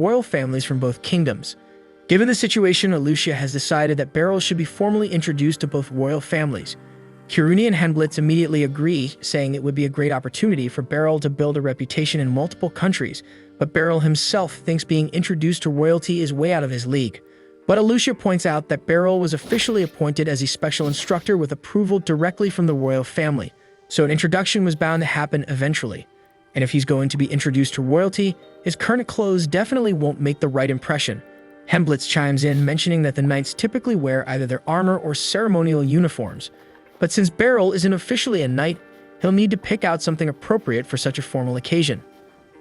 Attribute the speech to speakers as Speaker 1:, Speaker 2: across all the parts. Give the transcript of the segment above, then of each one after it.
Speaker 1: royal families from both kingdoms. Given the situation, Alucia has decided that Beryl should be formally introduced to both royal families. Kiruni and Henblitz immediately agree, saying it would be a great opportunity for Beryl to build a reputation in multiple countries, but Beryl himself thinks being introduced to royalty is way out of his league. But Alucia points out that Beryl was officially appointed as a special instructor with approval directly from the royal family, so an introduction was bound to happen eventually. And if he's going to be introduced to royalty, his current clothes definitely won't make the right impression. Henblitz chimes in, mentioning that the knights typically wear either their armor or ceremonial uniforms. But since Beryl isn't officially a knight, he'll need to pick out something appropriate for such a formal occasion.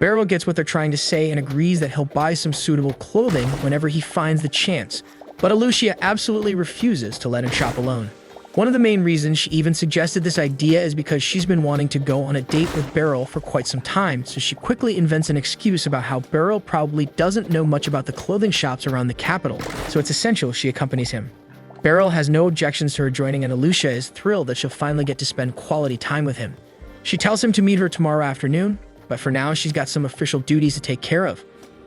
Speaker 1: Beryl gets what they're trying to say and agrees that he'll buy some suitable clothing whenever he finds the chance, but Alucia absolutely refuses to let him shop alone. One of the main reasons she even suggested this idea is because she's been wanting to go on a date with Beryl for quite some time, so she quickly invents an excuse about how Beryl probably doesn't know much about the clothing shops around the capital, so it's essential she accompanies him. Beryl has no objections to her joining, and Alucia is thrilled that she'll finally get to spend quality time with him. She tells him to meet her tomorrow afternoon, but for now she's got some official duties to take care of.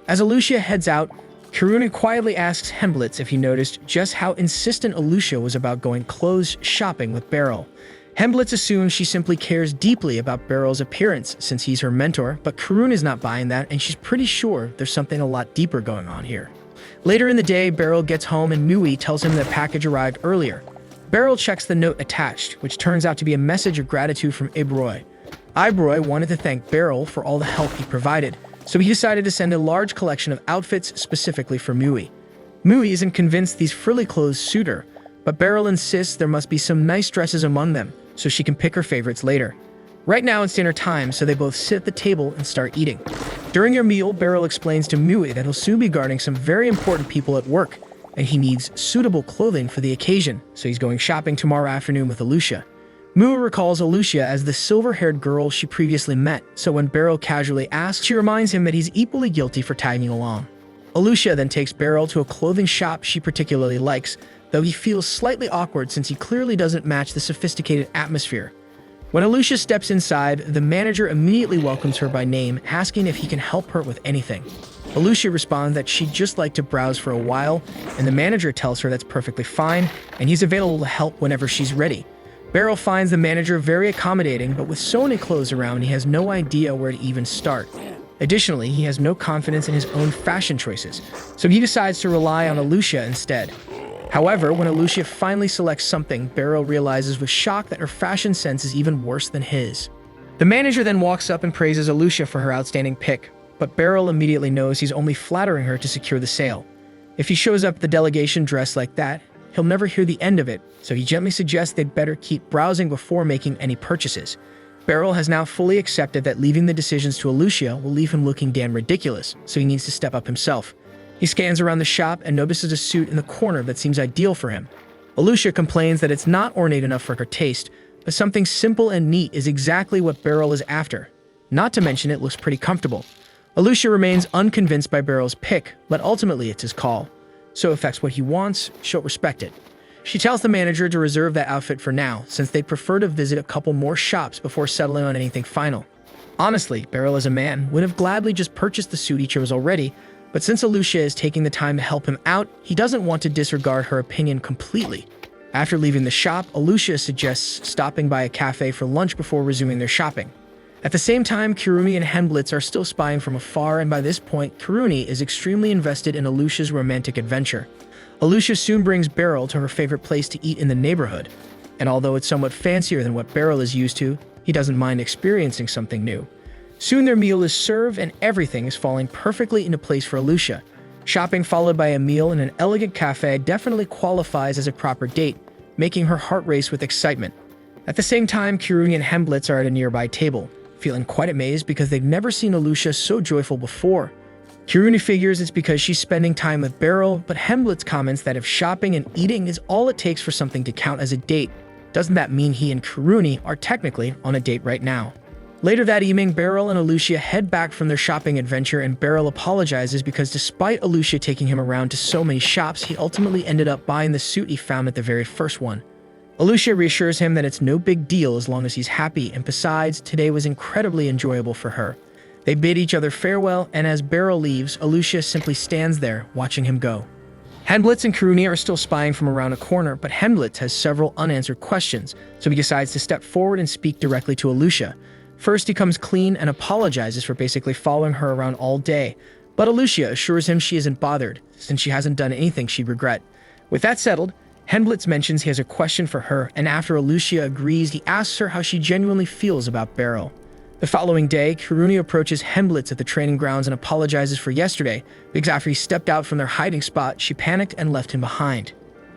Speaker 1: As Alucia heads out, Kiruni quietly asks Henblitz if he noticed just how insistent Alucia was about going clothes shopping with Beryl. Henblitz assumes she simply cares deeply about Beryl's appearance since he's her mentor, but Kiruni is not buying that, and she's pretty sure there's something a lot deeper going on here. Later in the day, Beryl gets home and Mui tells him the package arrived earlier. Beryl checks the note attached, which turns out to be a message of gratitude from Ibroy. Ibroy wanted to thank Beryl for all the help he provided, so he decided to send a large collection of outfits specifically for Mui. Mui isn't convinced these frilly clothes suit her, but Beryl insists there must be some nice dresses among them, so she can pick her favorites later. Right now it's dinner time, so they both sit at the table and start eating. During their meal, Beryl explains to Mui that he'll soon be guarding some very important people at work, and he needs suitable clothing for the occasion, so he's going shopping tomorrow afternoon with Alucia. Mui recalls Alucia as the silver-haired girl she previously met, so when Beryl casually asks, she reminds him that he's equally guilty for tagging along. Alucia then takes Beryl to a clothing shop she particularly likes, though he feels slightly awkward since he clearly doesn't match the sophisticated atmosphere. When Alucia steps inside, the manager immediately welcomes her by name, asking if he can help her with anything. Alucia responds that she'd just like to browse for a while, and the manager tells her that's perfectly fine, and he's available to help whenever she's ready. Beryl finds the manager very accommodating, but with so many clothes around, he has no idea where to even start. Additionally, he has no confidence in his own fashion choices, so he decides to rely on Alucia instead. However, when Alucia finally selects something, Beryl realizes with shock that her fashion sense is even worse than his. The manager then walks up and praises Alucia for her outstanding pick, but Beryl immediately knows he's only flattering her to secure the sale. If he shows up at the delegation dressed like that, he'll never hear the end of it, so he gently suggests they'd better keep browsing before making any purchases. Beryl has now fully accepted that leaving the decisions to Alucia will leave him looking damn ridiculous, so he needs to step up himself. He scans around the shop and notices a suit in the corner that seems ideal for him. Alucia complains that it's not ornate enough for her taste, but something simple and neat is exactly what Beryl is after. Not to mention it looks pretty comfortable. Alucia remains unconvinced by Beryl's pick, but ultimately it's his call. So if that's what he wants, she'll respect it. She tells the manager to reserve that outfit for now, since they'd prefer to visit a couple more shops before settling on anything final. Honestly, Beryl as a man would have gladly just purchased the suit he chose already, but since Alucia is taking the time to help him out, he doesn't want to disregard her opinion completely. After leaving the shop, Alucia suggests stopping by a cafe for lunch before resuming their shopping. At the same time, Kiruni and Henblitz are still spying from afar, and by this point, Kiruni is extremely invested in Alucia's romantic adventure. Alucia soon brings Beryl to her favorite place to eat in the neighborhood, and although it's somewhat fancier than what Beryl is used to, he doesn't mind experiencing something new. Soon their meal is served and everything is falling perfectly into place for Alucia. Shopping followed by a meal in an elegant cafe definitely qualifies as a proper date, making her heart race with excitement. At the same time, Kiruni and Henblitz are at a nearby table, feeling quite amazed because they've never seen Alucia so joyful before. Kiruni figures it's because she's spending time with Beryl, but Henblitz comments that if shopping and eating is all it takes for something to count as a date, doesn't that mean he and Kiruni are technically on a date right now? Later that evening, Beryl and Alucia head back from their shopping adventure, and Beryl apologizes because despite Alucia taking him around to so many shops, he ultimately ended up buying the suit he found at the very first one. Alucia reassures him that it's no big deal as long as he's happy, and besides, today was incredibly enjoyable for her. They bid each other farewell, and as Beryl leaves, Alucia simply stands there, watching him go. Henblitz and Kiruni are still spying from around a corner, but Henblitz has several unanswered questions, so he decides to step forward and speak directly to Alucia. First, he comes clean and apologizes for basically following her around all day, but Alucia assures him she isn't bothered, since she hasn't done anything she'd regret. With that settled, Henblitz mentions he has a question for her, and after Alucia agrees, he asks her how she genuinely feels about Beryl. The following day, Kiruni approaches Henblitz at the training grounds and apologizes for yesterday, because after he stepped out from their hiding spot, she panicked and left him behind.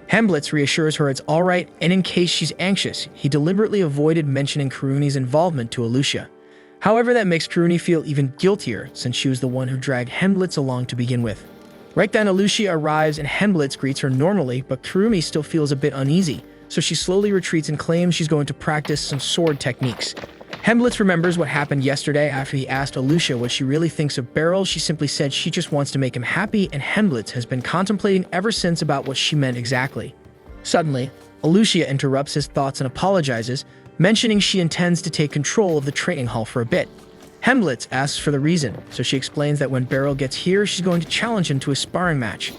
Speaker 1: Henblitz reassures her it's alright, and in case she's anxious, he deliberately avoided mentioning Kiruni's involvement to Alucia. However, that makes Kiruni feel even guiltier, since she was the one who dragged Henblitz along to begin with. Right then, Alucia arrives and Henblitz greets her normally, but Kiruni still feels a bit uneasy, so she slowly retreats and claims she's going to practice some sword techniques. Henblitz remembers what happened yesterday after he asked Alucia what she really thinks of Beryl. She simply said she just wants to make him happy, and Henblitz has been contemplating ever since about what she meant exactly. Suddenly, Alucia interrupts his thoughts and apologizes, mentioning she intends to take control of the training hall for a bit. Henblitz asks for the reason, so she explains that when Beryl gets here, she's going to challenge him to a sparring match.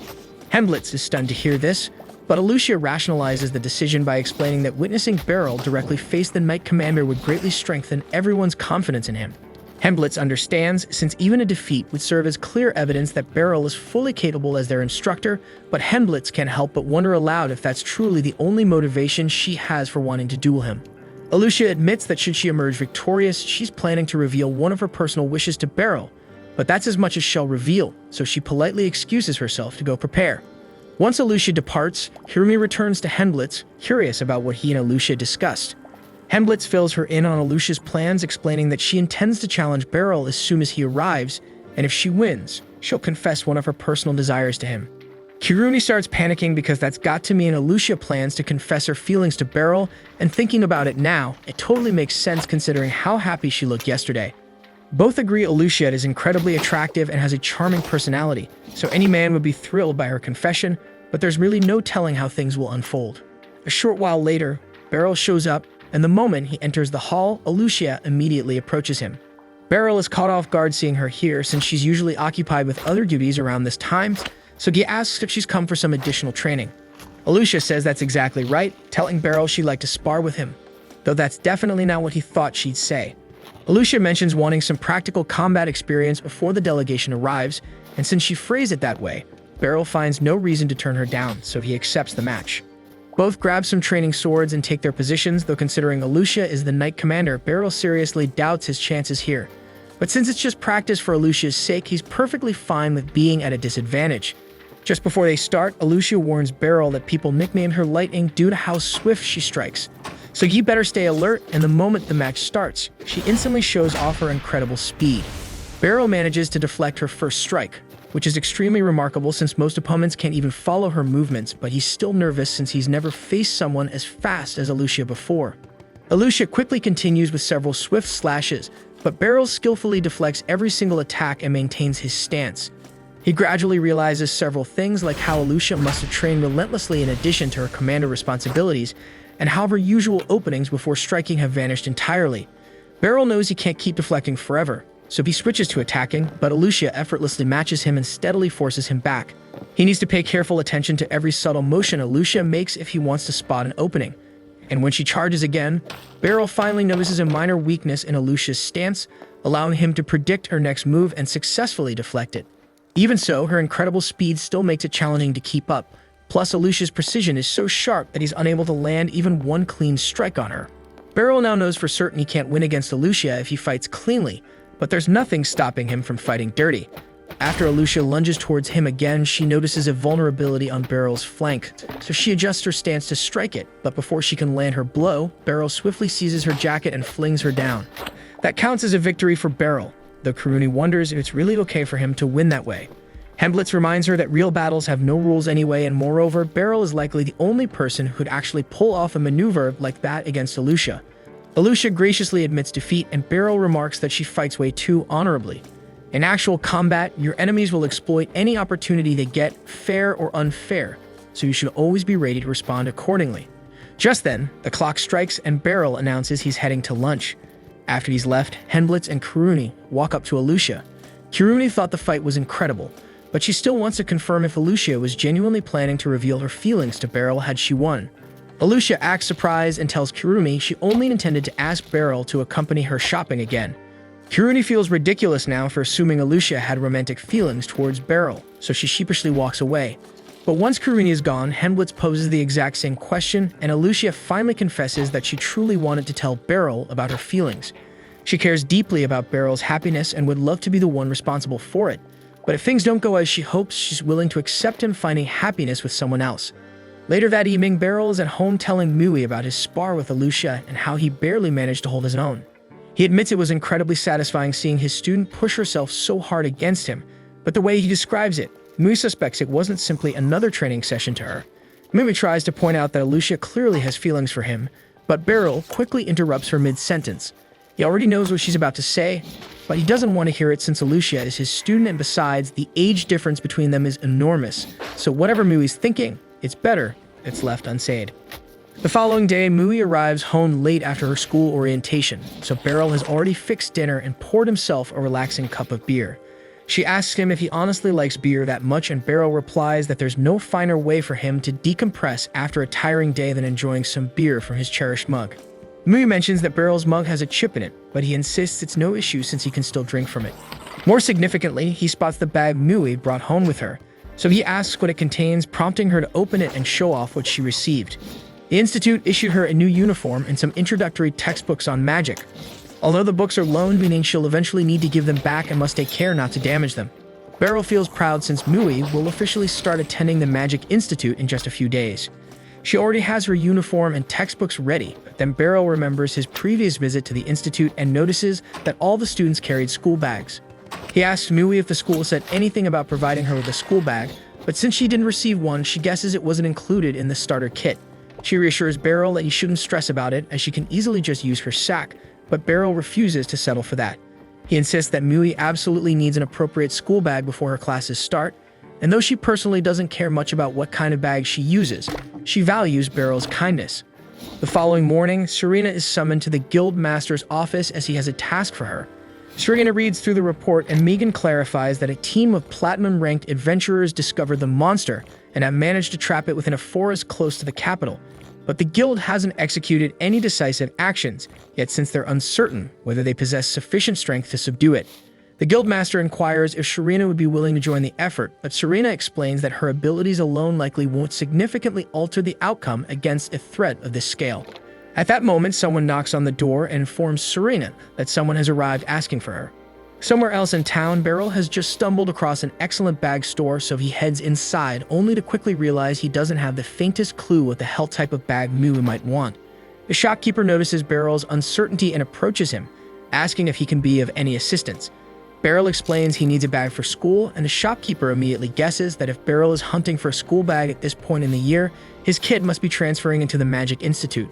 Speaker 1: Henblitz is stunned to hear this, but Alucia rationalizes the decision by explaining that witnessing Beryl directly face the Knight Commander would greatly strengthen everyone's confidence in him. Henblitz understands, since even a defeat would serve as clear evidence that Beryl is fully capable as their instructor, but Henblitz can't help but wonder aloud if that's truly the only motivation she has for wanting to duel him. Alucia admits that should she emerge victorious, she's planning to reveal one of her personal wishes to Beryl, but that's as much as she'll reveal, so she politely excuses herself to go prepare. Once Alucia departs, Kirumi returns to Henblitz, curious about what he and Alucia discussed. Henblitz fills her in on Alucia's plans, explaining that she intends to challenge Beryl as soon as he arrives, and if she wins, she'll confess one of her personal desires to him. Kirumi starts panicking because that's got to mean Alucia plans to confess her feelings to Beryl, and thinking about it now, it totally makes sense considering how happy she looked yesterday. Both agree Alucia is incredibly attractive and has a charming personality, so any man would be thrilled by her confession, but there's really no telling how things will unfold. A short while later, Beryl shows up, and the moment he enters the hall, Alucia immediately approaches him. Beryl is caught off guard seeing her here since she's usually occupied with other duties around this time, so he asks if she's come for some additional training. Alucia says that's exactly right, telling Beryl she'd like to spar with him, though that's definitely not what he thought she'd say. Alucia mentions wanting some practical combat experience before the delegation arrives, and since she phrased it that way, Beryl finds no reason to turn her down, so he accepts the match. Both grab some training swords and take their positions, though considering Alucia is the Knight Commander, Beryl seriously doubts his chances here. But since it's just practice for Alucia's sake, he's perfectly fine with being at a disadvantage. Just before they start, Alucia warns Beryl that people nicknamed her Lightning due to how swift she strikes. So he better stay alert, and the moment the match starts, she instantly shows off her incredible speed. Beryl manages to deflect her first strike, which is extremely remarkable since most opponents can't even follow her movements, but he's still nervous since he's never faced someone as fast as Alucia before. Alucia quickly continues with several swift slashes, but Beryl skillfully deflects every single attack and maintains his stance. He gradually realizes several things, like how Alucia must have trained relentlessly in addition to her commander responsibilities, and how her usual openings before striking have vanished entirely. Beryl knows he can't keep deflecting forever, so he switches to attacking, but Alucia effortlessly matches him and steadily forces him back. He needs to pay careful attention to every subtle motion Alucia makes if he wants to spot an opening. And when she charges again, Beryl finally notices a minor weakness in Alucia's stance, allowing him to predict her next move and successfully deflect it. Even so, her incredible speed still makes it challenging to keep up, plus Alucia's precision is so sharp that he's unable to land even one clean strike on her. Beryl now knows for certain he can't win against Alucia if he fights cleanly, but there's nothing stopping him from fighting dirty. After Alucia lunges towards him again, she notices a vulnerability on Beryl's flank, so she adjusts her stance to strike it, but before she can land her blow, Beryl swiftly seizes her jacket and flings her down. That counts as a victory for Beryl, though Kiruni wonders if it's really okay for him to win that way. Henblitz reminds her that real battles have no rules anyway, and moreover, Beryl is likely the only person who'd actually pull off a maneuver like that against Alucia. Alucia graciously admits defeat, and Beryl remarks that she fights way too honorably. In actual combat, your enemies will exploit any opportunity they get, fair or unfair, so you should always be ready to respond accordingly. Just then, the clock strikes and Beryl announces he's heading to lunch. After he's left, Henblitz and Kiruni walk up to Alucia. Kiruni thought the fight was incredible, but she still wants to confirm if Alucia was genuinely planning to reveal her feelings to Beryl had she won. Alucia acts surprised and tells Kirumi she only intended to ask Beryl to accompany her shopping again. Kiruni feels ridiculous now for assuming Alucia had romantic feelings towards Beryl, so she sheepishly walks away. But once Kiruni is gone, Henblitz poses the exact same question, and Alucia finally confesses that she truly wanted to tell Beryl about her feelings. She cares deeply about Beryl's happiness and would love to be the one responsible for it. But if things don't go as she hopes, she's willing to accept him finding happiness with someone else. Later that evening, Beryl is at home telling Mui about his spar with Alucia and how he barely managed to hold his own. He admits it was incredibly satisfying seeing his student push herself so hard against him, but the way he describes it, Mui suspects it wasn't simply another training session to her. Mui tries to point out that Alucia clearly has feelings for him, but Beryl quickly interrupts her mid-sentence. He already knows what she's about to say, but he doesn't want to hear it since Alucia is his student, and besides, the age difference between them is enormous, so whatever Mui's thinking, it's better it's left unsaid. The following day, Mui arrives home late after her school orientation, so Beryl has already fixed dinner and poured himself a relaxing cup of beer. She asks him if he honestly likes beer that much, and Beryl replies that there's no finer way for him to decompress after a tiring day than enjoying some beer from his cherished mug. Mui mentions that Beryl's mug has a chip in it, but he insists it's no issue since he can still drink from it. More significantly, he spots the bag Mui brought home with her, so he asks what it contains, prompting her to open it and show off what she received. The Institute issued her a new uniform and some introductory textbooks on magic. Although the books are loaned, meaning she'll eventually need to give them back and must take care not to damage them. Beryl feels proud since Mui will officially start attending the Magic Institute in just a few days. She already has her uniform and textbooks ready, but then Beryl remembers his previous visit to the Institute and notices that all the students carried school bags. He asks Mui if the school said anything about providing her with a school bag, but since she didn't receive one, she guesses it wasn't included in the starter kit. She reassures Beryl that he shouldn't stress about it, as she can easily just use her sack, but Beryl refuses to settle for that. He insists that Mui absolutely needs an appropriate school bag before her classes start, and though she personally doesn't care much about what kind of bag she uses, she values Beryl's kindness. The following morning, Serena is summoned to the Guild Master's office as he has a task for her. Serena reads through the report, and Megan clarifies that a team of platinum-ranked adventurers discovered the monster and have managed to trap it within a forest close to the capital. But the guild hasn't executed any decisive actions, yet since they're uncertain whether they possess sufficient strength to subdue it. The guildmaster inquires if Serena would be willing to join the effort, but Serena explains that her abilities alone likely won't significantly alter the outcome against a threat of this scale. At that moment, someone knocks on the door and informs Serena that someone has arrived asking for her. Somewhere else in town, Beryl has just stumbled across an excellent bag store, so he heads inside, only to quickly realize he doesn't have the faintest clue what the hell type of bag Mui might want. The shopkeeper notices Beryl's uncertainty and approaches him, asking if he can be of any assistance. Beryl explains he needs a bag for school, and the shopkeeper immediately guesses that if Beryl is hunting for a school bag at this point in the year, his kid must be transferring into the Magic Institute.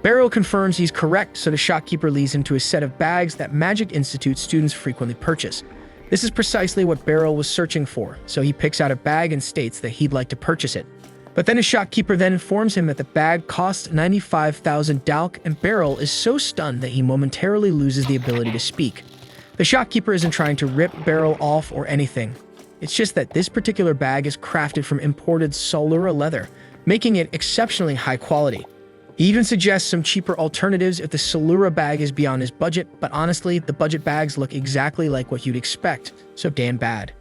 Speaker 1: Beryl confirms he's correct, so the shopkeeper leads him to a set of bags that Magic Institute students frequently purchase. This is precisely what Beryl was searching for, so he picks out a bag and states that he'd like to purchase it. But then his shopkeeper then informs him that the bag costs 95,000 dalk, and Beryl is so stunned that he momentarily loses the ability to speak. The shopkeeper isn't trying to rip Beryl off or anything. It's just that this particular bag is crafted from imported Solura leather, making it exceptionally high quality. He even suggests some cheaper alternatives if the Solura bag is beyond his budget, but honestly, the budget bags look exactly like what you'd expect, so damn bad.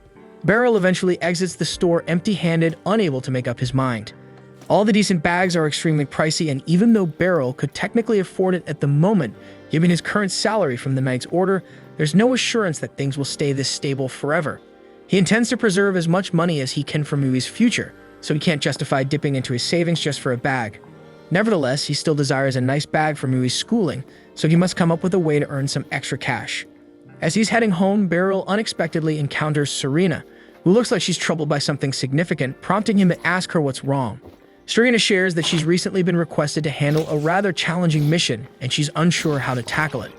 Speaker 1: Beryl eventually exits the store empty-handed, unable to make up his mind. All the decent bags are extremely pricey, and even though Beryl could technically afford it at the moment, given his current salary from the Knight's Order, there's no assurance that things will stay this stable forever. He intends to preserve as much money as he can for Mui's future, so he can't justify dipping into his savings just for a bag. Nevertheless, he still desires a nice bag for Mui's schooling, so he must come up with a way to earn some extra cash. As he's heading home, Beryl unexpectedly encounters Serena, who looks like she's troubled by something significant, prompting him to ask her what's wrong. Serena shares that she's recently been requested to handle a rather challenging mission, and she's unsure how to tackle it.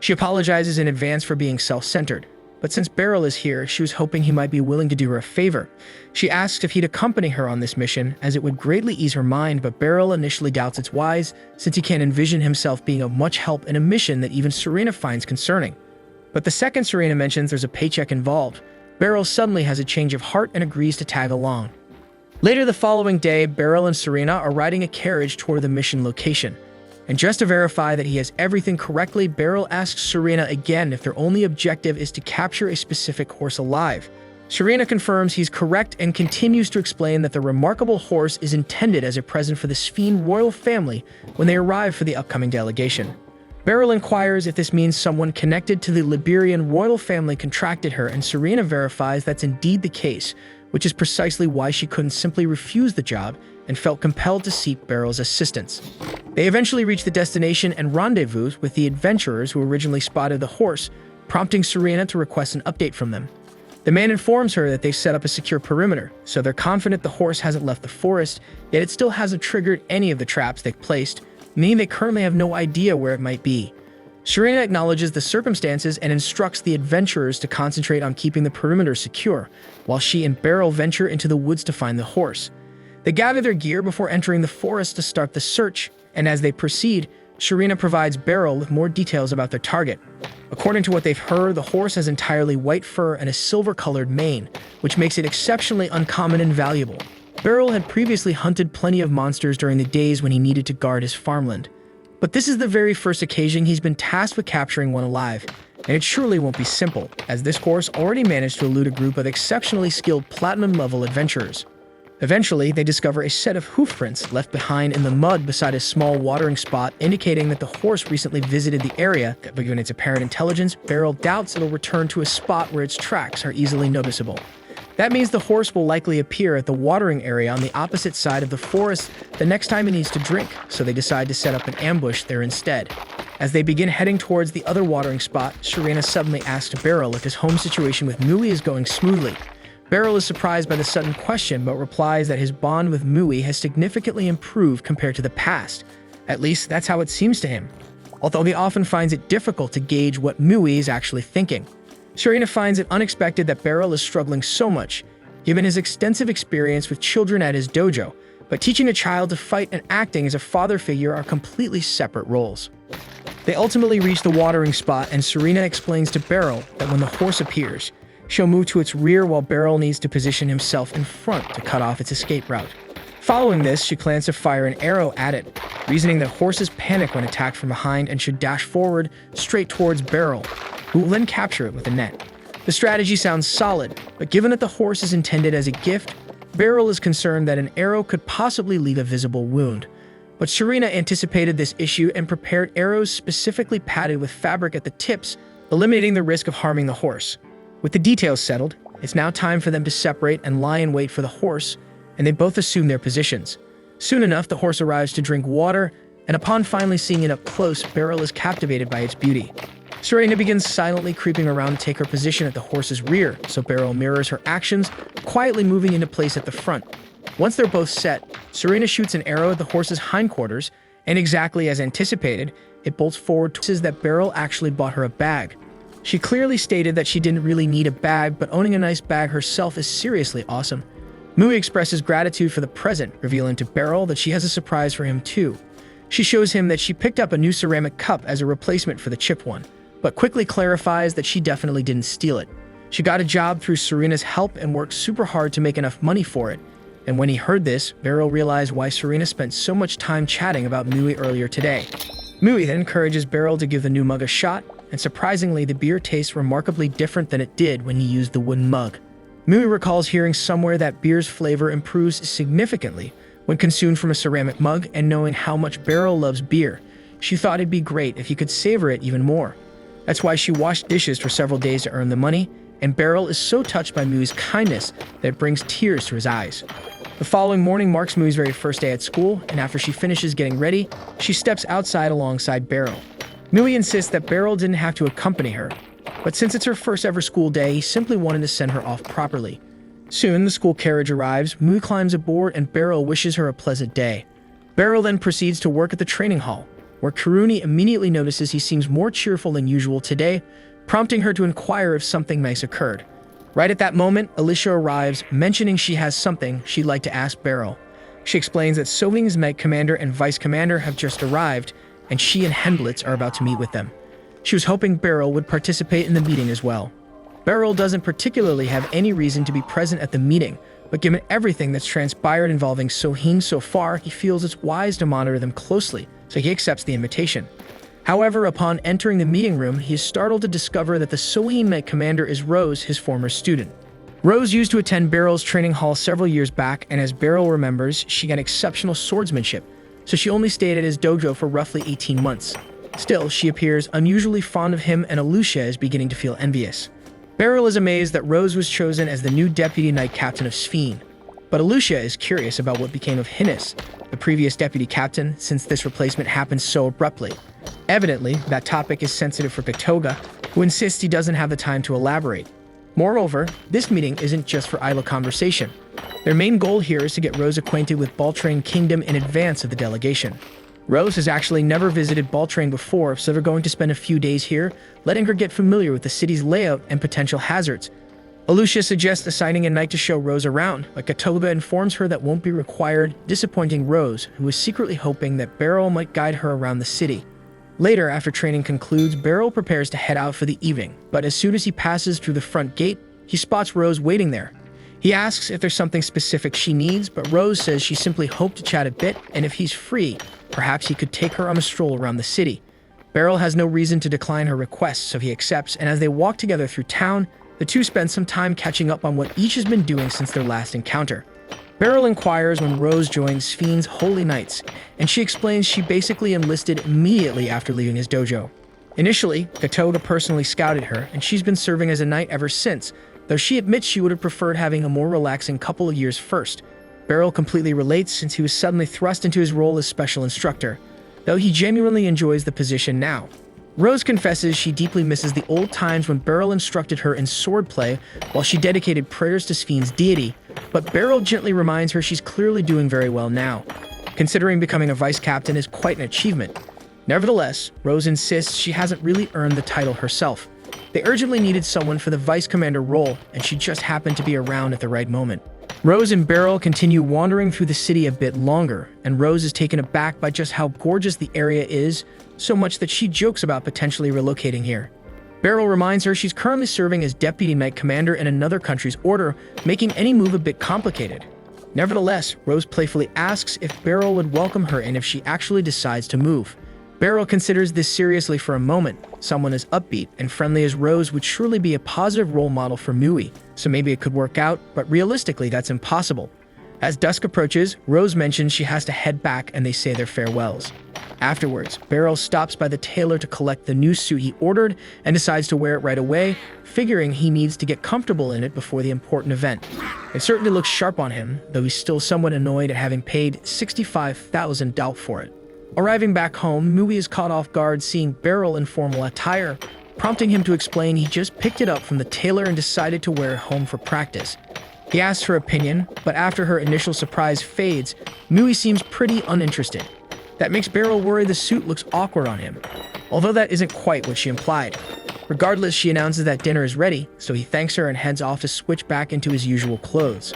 Speaker 1: She apologizes in advance for being self-centered. but since Beryl is here, she was hoping he might be willing to do her a favor. She asks if he'd accompany her on this mission, as it would greatly ease her mind, but Beryl initially doubts it's wise, since he can't envision himself being of much help in a mission that even Serena finds concerning. But the second Serena mentions there's a paycheck involved, Beryl suddenly has a change of heart and agrees to tag along. Later the following day, Beryl and Serena are riding a carriage toward the mission location. And just to verify that he has everything correctly, Beryl asks Serena again if their only objective is to capture a specific horse alive. Serena confirms he's correct and continues to explain that the remarkable horse is intended as a present for the SPEED royal family when they arrive for the upcoming delegation. Beryl inquires if this means someone connected to the Liberian royal family contracted her, and Serena verifies that's indeed the case, which is precisely why she couldn't simply refuse the job and felt compelled to seek Beryl's assistance. They eventually reach the destination and rendezvous with the adventurers who originally spotted the horse, prompting Serena to request an update from them. The man informs her that they've set up a secure perimeter, so they're confident the horse hasn't left the forest, yet it still hasn't triggered any of the traps they've placed, meaning they currently have no idea where it might be. Serena acknowledges the circumstances and instructs the adventurers to concentrate on keeping the perimeter secure, while she and Beryl venture into the woods to find the horse. They gather their gear before entering the forest to start the search, and as they proceed, Serena provides Beryl with more details about their target. According to what they've heard, the horse has entirely white fur and a silver-colored mane, which makes it exceptionally uncommon and valuable. Beryl had previously hunted plenty of monsters during the days when he needed to guard his farmland. But this is the very first occasion he's been tasked with capturing one alive, and it surely won't be simple, as this horse already managed to elude a group of exceptionally skilled platinum-level adventurers. Eventually, they discover a set of hoof prints left behind in the mud beside a small watering spot, indicating that the horse recently visited the area, but given its apparent intelligence, Beryl doubts it'll return to a spot where its tracks are easily noticeable. That means the horse will likely appear at the watering area on the opposite side of the forest the next time it needs to drink, so they decide to set up an ambush there instead. As they begin heading towards the other watering spot, Serena suddenly asks Beryl if his home situation with Mui is going smoothly. Beryl is surprised by the sudden question, but replies that his bond with Mui has significantly improved compared to the past. At least, that's how it seems to him, although he often finds it difficult to gauge what Mui is actually thinking. Serena finds it unexpected that Beryl is struggling so much, given his extensive experience with children at his dojo, but teaching a child to fight and acting as a father figure are completely separate roles. They ultimately reach the watering spot, and Serena explains to Beryl that when the horse appears, she'll move to its rear while Beryl needs to position himself in front to cut off its escape route. Following this, she plans to fire an arrow at it, reasoning that horses panic when attacked from behind and should dash forward straight towards Beryl, who will then capture it with a net. The strategy sounds solid, but given that the horse is intended as a gift, Beryl is concerned that an arrow could possibly leave a visible wound. But Serena anticipated this issue and prepared arrows specifically padded with fabric at the tips, eliminating the risk of harming the horse. With the details settled, it's now time for them to separate and lie in wait for the horse, and they both assume their positions. Soon enough, the horse arrives to drink water, and upon finally seeing it up close, Beryl is captivated by its beauty. Serena begins silently creeping around to take her position at the horse's rear, so Beryl mirrors her actions, quietly moving into place at the front. Once they're both set, Serena shoots an arrow at the horse's hindquarters, and exactly as anticipated, it bolts forward towards that Beryl actually bought her a bag. She clearly stated that she didn't really need a bag, but owning a nice bag herself is seriously awesome. Mui expresses gratitude for the present, revealing to Beryl that she has a surprise for him too. She shows him that she picked up a new ceramic cup as a replacement for the chipped one, but quickly clarifies that she definitely didn't steal it. She got a job through Serena's help and worked super hard to make enough money for it. And when he heard this, Beryl realized why Serena spent so much time chatting about Mui earlier today. Mui then encourages Beryl to give the new mug a shot, and surprisingly, the beer tastes remarkably different than it did when he used the wooden mug. Mui recalls hearing somewhere that beer's flavor improves significantly when consumed from a ceramic mug, and knowing how much Beryl loves beer, she thought it'd be great if he could savor it even more. That's why she washed dishes for several days to earn the money, and Beryl is so touched by Mui's kindness that it brings tears to his eyes. The following morning marks Mui's very first day at school, and after she finishes getting ready, she steps outside alongside Beryl. Mui insists that Beryl didn't have to accompany her, but since it's her first ever school day, he simply wanted to send her off properly. Soon, the school carriage arrives, Mui climbs aboard, and Beryl wishes her a pleasant day. Beryl then proceeds to work at the training hall, where Kiruni immediately notices he seems more cheerful than usual today, prompting her to inquire if something nice occurred. Right at that moment, Alicia arrives, mentioning she has something she'd like to ask Beryl. She explains that Soving's Meg Commander and Vice Commander have just arrived, and she and Henblitz are about to meet with them. She was hoping Beryl would participate in the meeting as well. Beryl doesn't particularly have any reason to be present at the meeting, but given everything that's transpired involving Soheen so far, he feels it's wise to monitor them closely, so he accepts the invitation. However, upon entering the meeting room, he is startled to discover that the Soheen Meg Commander is Rose, his former student. Rose used to attend Beryl's training hall several years back, and as Beryl remembers, she had exceptional swordsmanship, so she only stayed at his dojo for roughly 18 months. Still, she appears unusually fond of him, and Alicia is beginning to feel envious. Beryl is amazed that Rose was chosen as the new Deputy Knight Captain of Sphene, but Alicia is curious about what became of Hinnis, the previous Deputy Captain, since this replacement happened so abruptly. Evidently, that topic is sensitive for Katoga, who insists he doesn't have the time to elaborate. Moreover, this meeting isn't just for idle conversation. Their main goal here is to get Rose acquainted with Baltrain Kingdom in advance of the delegation. Rose has actually never visited Baltrain before, so they're going to spend a few days here, letting her get familiar with the city's layout and potential hazards. Alicia suggests assigning a knight to show Rose around, but Katoga informs her that won't be required, disappointing Rose, who is secretly hoping that Beryl might guide her around the city. Later, after training concludes, Beryl prepares to head out for the evening, but as soon as he passes through the front gate, he spots Rose waiting there. He asks if there's something specific she needs, but Rose says she simply hoped to chat a bit, and if he's free, perhaps he could take her on a stroll around the city. Beryl has no reason to decline her request, so he accepts, and as they walk together through town, the two spend some time catching up on what each has been doing since their last encounter. Beryl inquires when Rose joins Sphene's Holy Knights, and she explains she basically enlisted immediately after leaving his dojo. Initially, Katoga personally scouted her, and she's been serving as a knight ever since, though she admits she would have preferred having a more relaxing couple of years first. Beryl completely relates since he was suddenly thrust into his role as special instructor, though he genuinely enjoys the position now. Rose confesses she deeply misses the old times when Beryl instructed her in swordplay while she dedicated prayers to Sphene's deity, but Beryl gently reminds her she's clearly doing very well now, considering becoming a vice captain is quite an achievement. Nevertheless, Rose insists she hasn't really earned the title herself. They urgently needed someone for the vice commander role, and she just happened to be around at the right moment. Rose and Beryl continue wandering through the city a bit longer, and Rose is taken aback by just how gorgeous the area is, so much that she jokes about potentially relocating here. Beryl reminds her she's currently serving as Deputy Knight Commander in another country's order, making any move a bit complicated. Nevertheless, Rose playfully asks if Beryl would welcome her and if she actually decides to move. Beryl considers this seriously for a moment. Someone as upbeat and friendly as Rose would surely be a positive role model for Mui, so maybe it could work out, but realistically that's impossible. As dusk approaches, Rose mentions she has to head back and they say their farewells. Afterwards, Beryl stops by the tailor to collect the new suit he ordered and decides to wear it right away, figuring he needs to get comfortable in it before the important event. It certainly looks sharp on him, though he's still somewhat annoyed at having paid $65,000 for it. Arriving back home, Mui is caught off guard seeing Beryl in formal attire, prompting him to explain he just picked it up from the tailor and decided to wear it home for practice. He asks her opinion, but after her initial surprise fades, Mui seems pretty uninterested. That makes Beryl worry the suit looks awkward on him, although that isn't quite what she implied. Regardless, she announces that dinner is ready, so he thanks her and heads off to switch back into his usual clothes.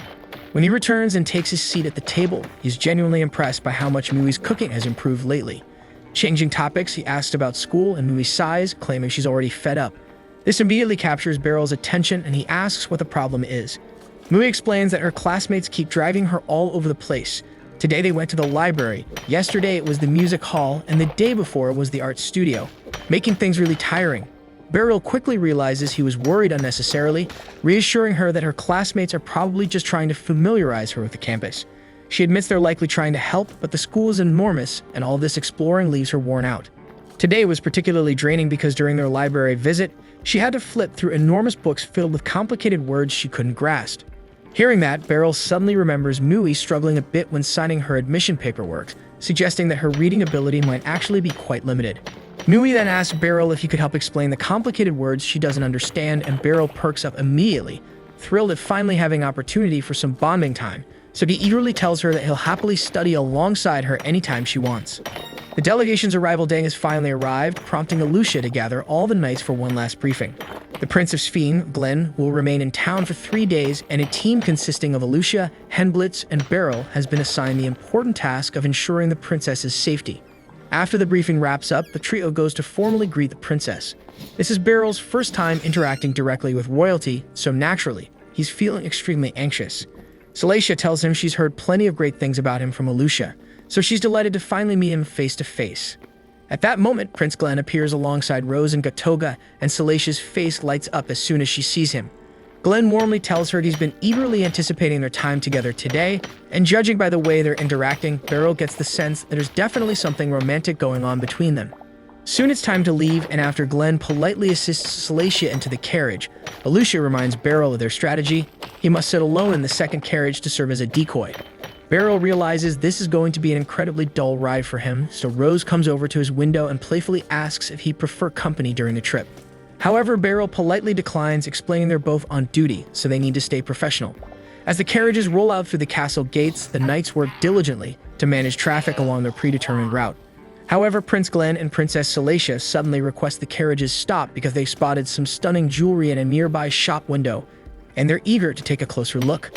Speaker 1: When he returns and takes his seat at the table, he's genuinely impressed by how much Mui's cooking has improved lately. Changing topics, he asks about school and Mui sighs, claiming she's already fed up. This immediately captures Beryl's attention and he asks what the problem is. Mui explains that her classmates keep driving her all over the place. Today they went to the library, yesterday it was the music hall, and the day before it was the art studio, making things really tiring. Beryl quickly realizes he was worried unnecessarily, reassuring her that her classmates are probably just trying to familiarize her with the campus. She admits they're likely trying to help, but the school is enormous, and all this exploring leaves her worn out. Today was particularly draining because during their library visit, she had to flip through enormous books filled with complicated words she couldn't grasp. Hearing that, Beryl suddenly remembers Mui struggling a bit when signing her admission paperwork, suggesting that her reading ability might actually be quite limited. Mui then asks Beryl if he could help explain the complicated words she doesn't understand, and Beryl perks up immediately, thrilled at finally having opportunity for some bonding time, so he eagerly tells her that he'll happily study alongside her anytime she wants. The delegation's arrival day has finally arrived, prompting Alucia to gather all the knights for one last briefing. The Prince of Sphene, Glenn, will remain in town for 3 days, and a team consisting of Alucia, Henblitz, and Beryl has been assigned the important task of ensuring the princess's safety. After the briefing wraps up, the trio goes to formally greet the princess. This is Beryl's first time interacting directly with royalty, so naturally, he's feeling extremely anxious. Salacia tells him she's heard plenty of great things about him from Alucia, so she's delighted to finally meet him face to face. At that moment, Prince Glenn appears alongside Rose and Gatoga, and Salacia's face lights up as soon as she sees him. Glenn warmly tells her he's been eagerly anticipating their time together today, and judging by the way they're interacting, Beryl gets the sense that there's definitely something romantic going on between them. Soon it's time to leave, and after Glenn politely assists Salacia into the carriage, Alucia reminds Beryl of their strategy. He must sit alone in the second carriage to serve as a decoy. Beryl realizes this is going to be an incredibly dull ride for him, so Rose comes over to his window and playfully asks if he'd prefer company during the trip. However, Beryl politely declines, explaining they're both on duty, so they need to stay professional. As the carriages roll out through the castle gates, the knights work diligently to manage traffic along their predetermined route. However, Prince Glenn and Princess Salacia suddenly request the carriages stop because they spotted some stunning jewelry in a nearby shop window, and they're eager to take a closer look.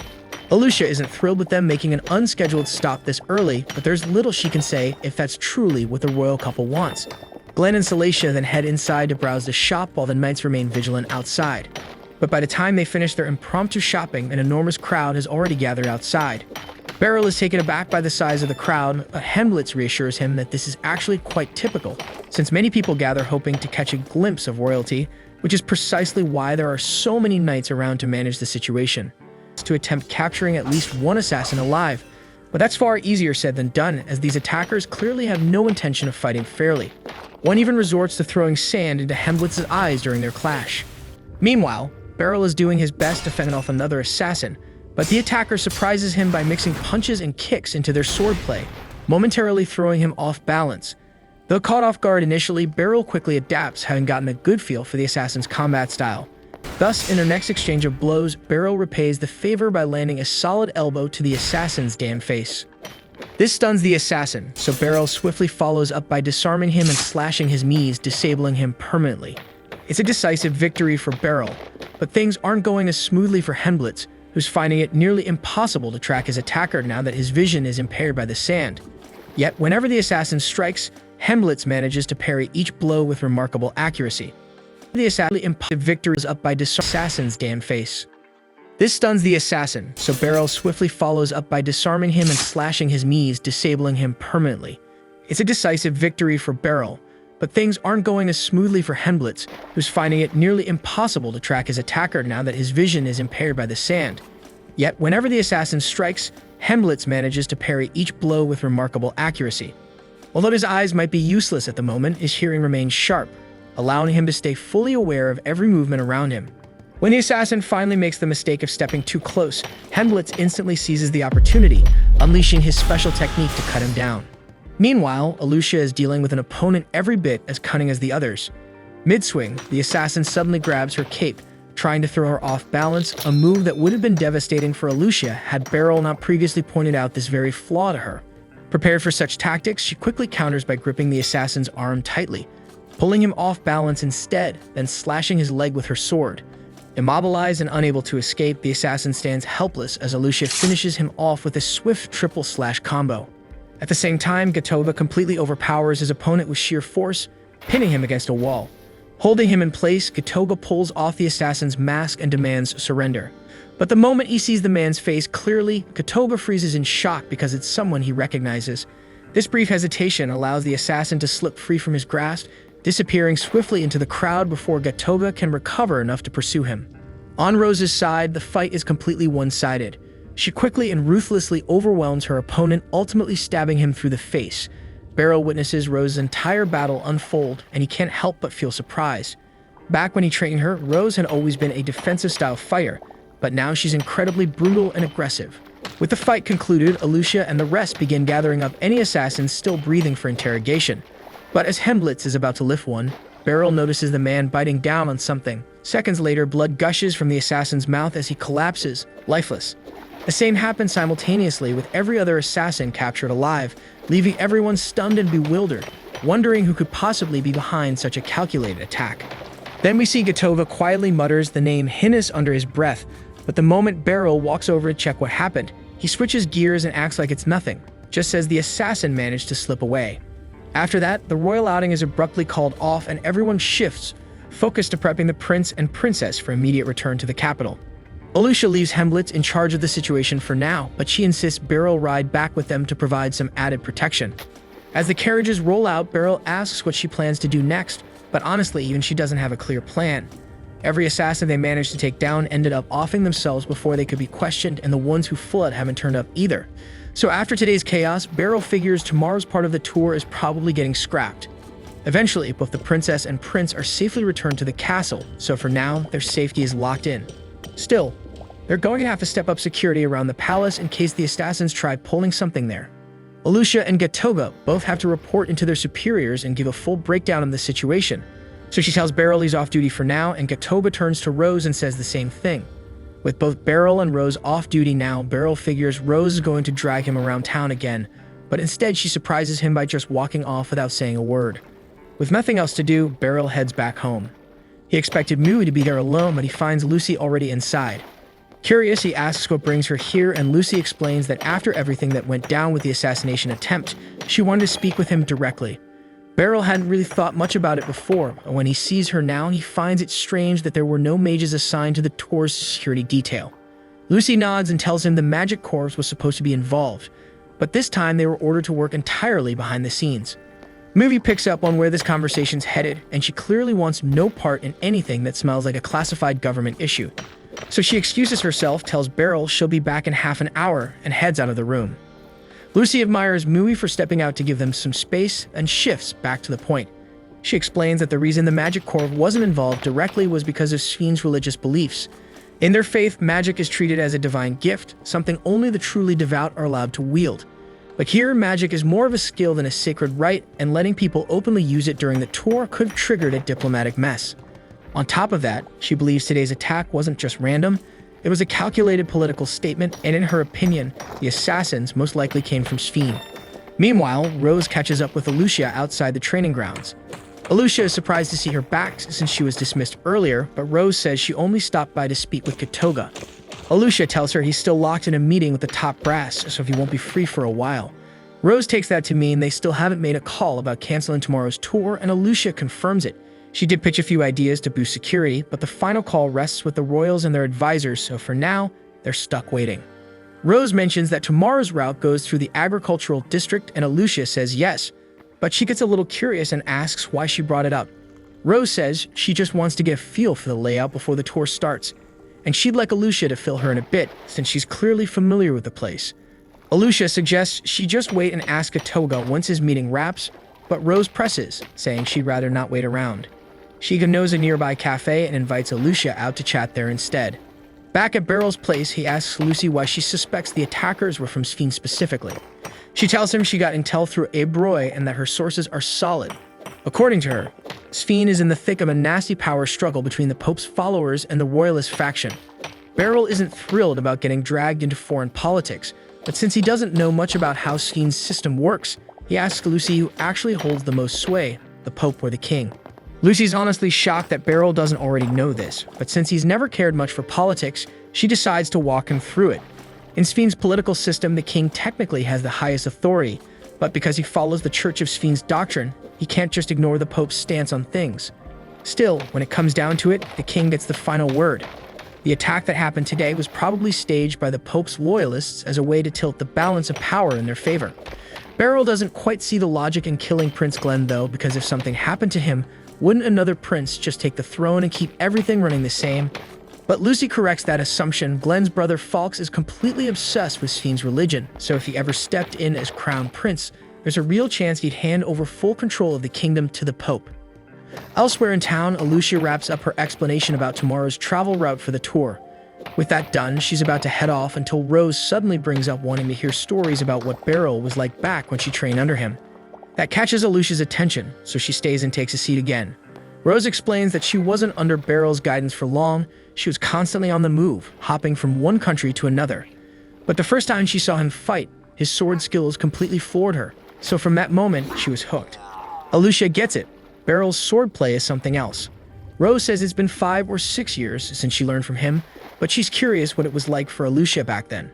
Speaker 1: Alucia isn't thrilled with them making an unscheduled stop this early, but there's little she can say if that's truly what the royal couple wants. Glenn and Salacia then head inside to browse the shop while the knights remain vigilant outside. But by the time they finish their impromptu shopping, an enormous crowd has already gathered outside. Beryl is taken aback by the size of the crowd, but Henblitz reassures him that this is actually quite typical, since many people gather hoping to catch a glimpse of royalty, which is precisely why there are so many knights around to manage the situation. To attempt capturing at least one assassin alive, but that's far easier said than done, as these attackers clearly have no intention of fighting fairly. One even resorts to throwing sand into Henblitz's eyes during their clash. Meanwhile, Beryl is doing his best to fend off another assassin, but the attacker surprises him by mixing punches and kicks into their swordplay, momentarily throwing him off balance. Though caught off guard initially, Beryl quickly adapts, having gotten a good feel for the assassin's combat style. Thus, in their next exchange of blows, Beryl repays the favor by landing a solid elbow to the assassin's damn face. This stuns the assassin, so Beryl swiftly follows up by disarming him and slashing his knees, disabling him permanently. It's a decisive victory for Beryl, but things aren't going as smoothly for Henblitz, who's finding it nearly impossible to track his attacker now that his vision is impaired by the sand. Yet, whenever the assassin strikes, Henblitz manages to parry each blow with remarkable accuracy. The assassin's impossible victory is up by disarming the assassin's damn face. This stuns the assassin, so Beryl swiftly follows up by disarming him and slashing his knees, disabling him permanently. It's a decisive victory for Beryl, but things aren't going as smoothly for Henblitz, who's finding it nearly impossible to track his attacker now that his vision is impaired by the sand. Yet, whenever the assassin strikes, Henblitz manages to parry each blow with remarkable accuracy. Although his eyes might be useless at the moment, his hearing remains sharp, allowing him to stay fully aware of every movement around him. When the assassin finally makes the mistake of stepping too close, Henblitz instantly seizes the opportunity, unleashing his special technique to cut him down. Meanwhile, Alucia is dealing with an opponent every bit as cunning as the others. Mid-swing, the assassin suddenly grabs her cape, trying to throw her off balance, a move that would have been devastating for Alucia had Beryl not previously pointed out this very flaw to her. Prepared for such tactics, she quickly counters by gripping the assassin's arm tightly, pulling him off balance instead, then slashing his leg with her sword. Immobilized and unable to escape, the assassin stands helpless as Alucia finishes him off with a swift triple slash combo. At the same time, Gatoga completely overpowers his opponent with sheer force, pinning him against a wall. Holding him in place, Gatoga pulls off the assassin's mask and demands surrender. But the moment he sees the man's face clearly, Gatoga freezes in shock because it's someone he recognizes. This brief hesitation allows the assassin to slip free from his grasp, disappearing swiftly into the crowd before Gatoga can recover enough to pursue him. On Rose's side, the fight is completely one-sided. She quickly and ruthlessly overwhelms her opponent, ultimately stabbing him through the face. Beryl witnesses Rose's entire battle unfold, and he can't help but feel surprised. Back when he trained her, Rose had always been a defensive-style fighter, but now she's incredibly brutal and aggressive. With the fight concluded, Alucia and the rest begin gathering up any assassins still breathing for interrogation. But as Henblitz is about to lift one, Beryl notices the man biting down on something. Seconds later, blood gushes from the assassin's mouth as he collapses, lifeless. The same happens simultaneously with every other assassin captured alive, leaving everyone stunned and bewildered, wondering who could possibly be behind such a calculated attack. Then we see Gatova quietly mutters the name Hinnis under his breath, but the moment Beryl walks over to check what happened, he switches gears and acts like it's nothing, just as the assassin managed to slip away. After that, the royal outing is abruptly called off and everyone shifts, focused to prepping the prince and princess for immediate return to the capital. Alucia leaves Hemblitz in charge of the situation for now, but she insists Beryl ride back with them to provide some added protection. As the carriages roll out, Beryl asks what she plans to do next, but honestly, even she doesn't have a clear plan. Every assassin they managed to take down ended up offing themselves before they could be questioned, and the ones who fled haven't turned up either. So after today's chaos, Beryl figures tomorrow's part of the tour is probably getting scrapped. Eventually, both the princess and prince are safely returned to the castle, so for now, their safety is locked in. Still, they're going to have to step up security around the palace in case the assassins try pulling something there. Alucia and Gatova both have to report into their superiors and give a full breakdown of the situation. So she tells Beryl he's off duty for now, and Gatova turns to Rose and says the same thing. With both Beryl and Rose off duty now, Beryl figures Rose is going to drag him around town again, but instead she surprises him by just walking off without saying a word. With nothing else to do, Beryl heads back home. He expected Mui to be there alone, but he finds Lucy already inside. Curious, he asks what brings her here, and Lucy explains that after everything that went down with the assassination attempt, she wanted to speak with him directly. Beryl hadn't really thought much about it before, and when he sees her now, he finds it strange that there were no mages assigned to the tour's security detail. Lucy nods and tells him the Magic Corps was supposed to be involved, but this time they were ordered to work entirely behind the scenes. Movie picks up on where this conversation's headed, and she clearly wants no part in anything that smells like a classified government issue. So she excuses herself, tells Beryl she'll be back in half an hour, and heads out of the room. Lucy admires Mui for stepping out to give them some space and shifts back to the point. She explains that the reason the Magic Corps wasn't involved directly was because of Sphène's religious beliefs. In their faith, magic is treated as a divine gift, something only the truly devout are allowed to wield. But here, magic is more of a skill than a sacred rite, and letting people openly use it during the tour could have triggered a diplomatic mess. On top of that, she believes today's attack wasn't just random, it was a calculated political statement, and in her opinion, the assassins most likely came from Sphène. Meanwhile, Rose catches up with Alucia outside the training grounds. Alucia is surprised to see her back since she was dismissed earlier, but Rose says she only stopped by to speak with Gatova. Alucia tells her he's still locked in a meeting with the top brass, so he won't be free for a while. Rose takes that to mean they still haven't made a call about canceling tomorrow's tour, and Alucia confirms it. She did pitch a few ideas to boost security, but the final call rests with the royals and their advisors, so for now, they're stuck waiting. Rose mentions that tomorrow's route goes through the agricultural district, and Alucia says yes, but she gets a little curious and asks why she brought it up. Rose says she just wants to get a feel for the layout before the tour starts, and she'd like Alucia to fill her in a bit, since she's clearly familiar with the place. Alucia suggests she just wait and ask Gatova once his meeting wraps, but Rose presses, saying she'd rather not wait around. She knows a nearby cafe and invites Alucia out to chat there instead. Back at Beryl's place, he asks Lucy why she suspects the attackers were from Sphène specifically. She tells him she got intel through Abe Roy and that her sources are solid. According to her, Sphène is in the thick of a nasty power struggle between the Pope's followers and the Royalist faction. Beryl isn't thrilled about getting dragged into foreign politics, but since he doesn't know much about how Sphène's system works, he asks Lucy who actually holds the most sway, the Pope or the King. Lucy's honestly shocked that Beryl doesn't already know this, but since he's never cared much for politics, she decides to walk him through it. In Sphène's political system, the king technically has the highest authority, but because he follows the Church of Sphène's doctrine, he can't just ignore the Pope's stance on things. Still, when it comes down to it, the king gets the final word. The attack that happened today was probably staged by the Pope's loyalists as a way to tilt the balance of power in their favor. Beryl doesn't quite see the logic in killing Prince Glenn though, because if something happened to him, wouldn't another prince just take the throne and keep everything running the same? But Lucy corrects that assumption. Glenn's brother Fawkes is completely obsessed with Sphène's religion, so if he ever stepped in as crown prince, there's a real chance he'd hand over full control of the kingdom to the Pope. Elsewhere in town, Alucia wraps up her explanation about tomorrow's travel route for the tour. With that done, she's about to head off until Rose suddenly brings up wanting to hear stories about what Beryl was like back when she trained under him. That catches Alucia's attention, so she stays and takes a seat again. Rose explains that she wasn't under Beryl's guidance for long, she was constantly on the move, hopping from one country to another. But the first time she saw him fight, his sword skills completely floored her. So from that moment, she was hooked. Alucia gets it. Beryl's swordplay is something else. Rose says it's been 5 or 6 years since she learned from him, but she's curious what it was like for Alucia back then.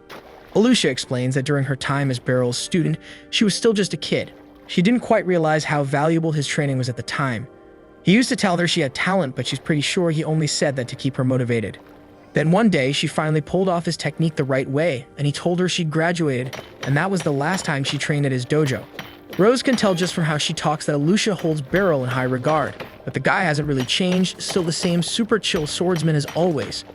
Speaker 1: Alucia explains that during her time as Beryl's student, she was still just a kid. She didn't quite realize how valuable his training was at the time. He used to tell her she had talent, but she's pretty sure he only said that to keep her motivated. Then one day, she finally pulled off his technique the right way, and he told her she'd graduated, and that was the last time she trained at his dojo. Rose can tell just from how she talks that Alucia holds Beryl in high regard, but the guy hasn't really changed, still the same super chill swordsman as always.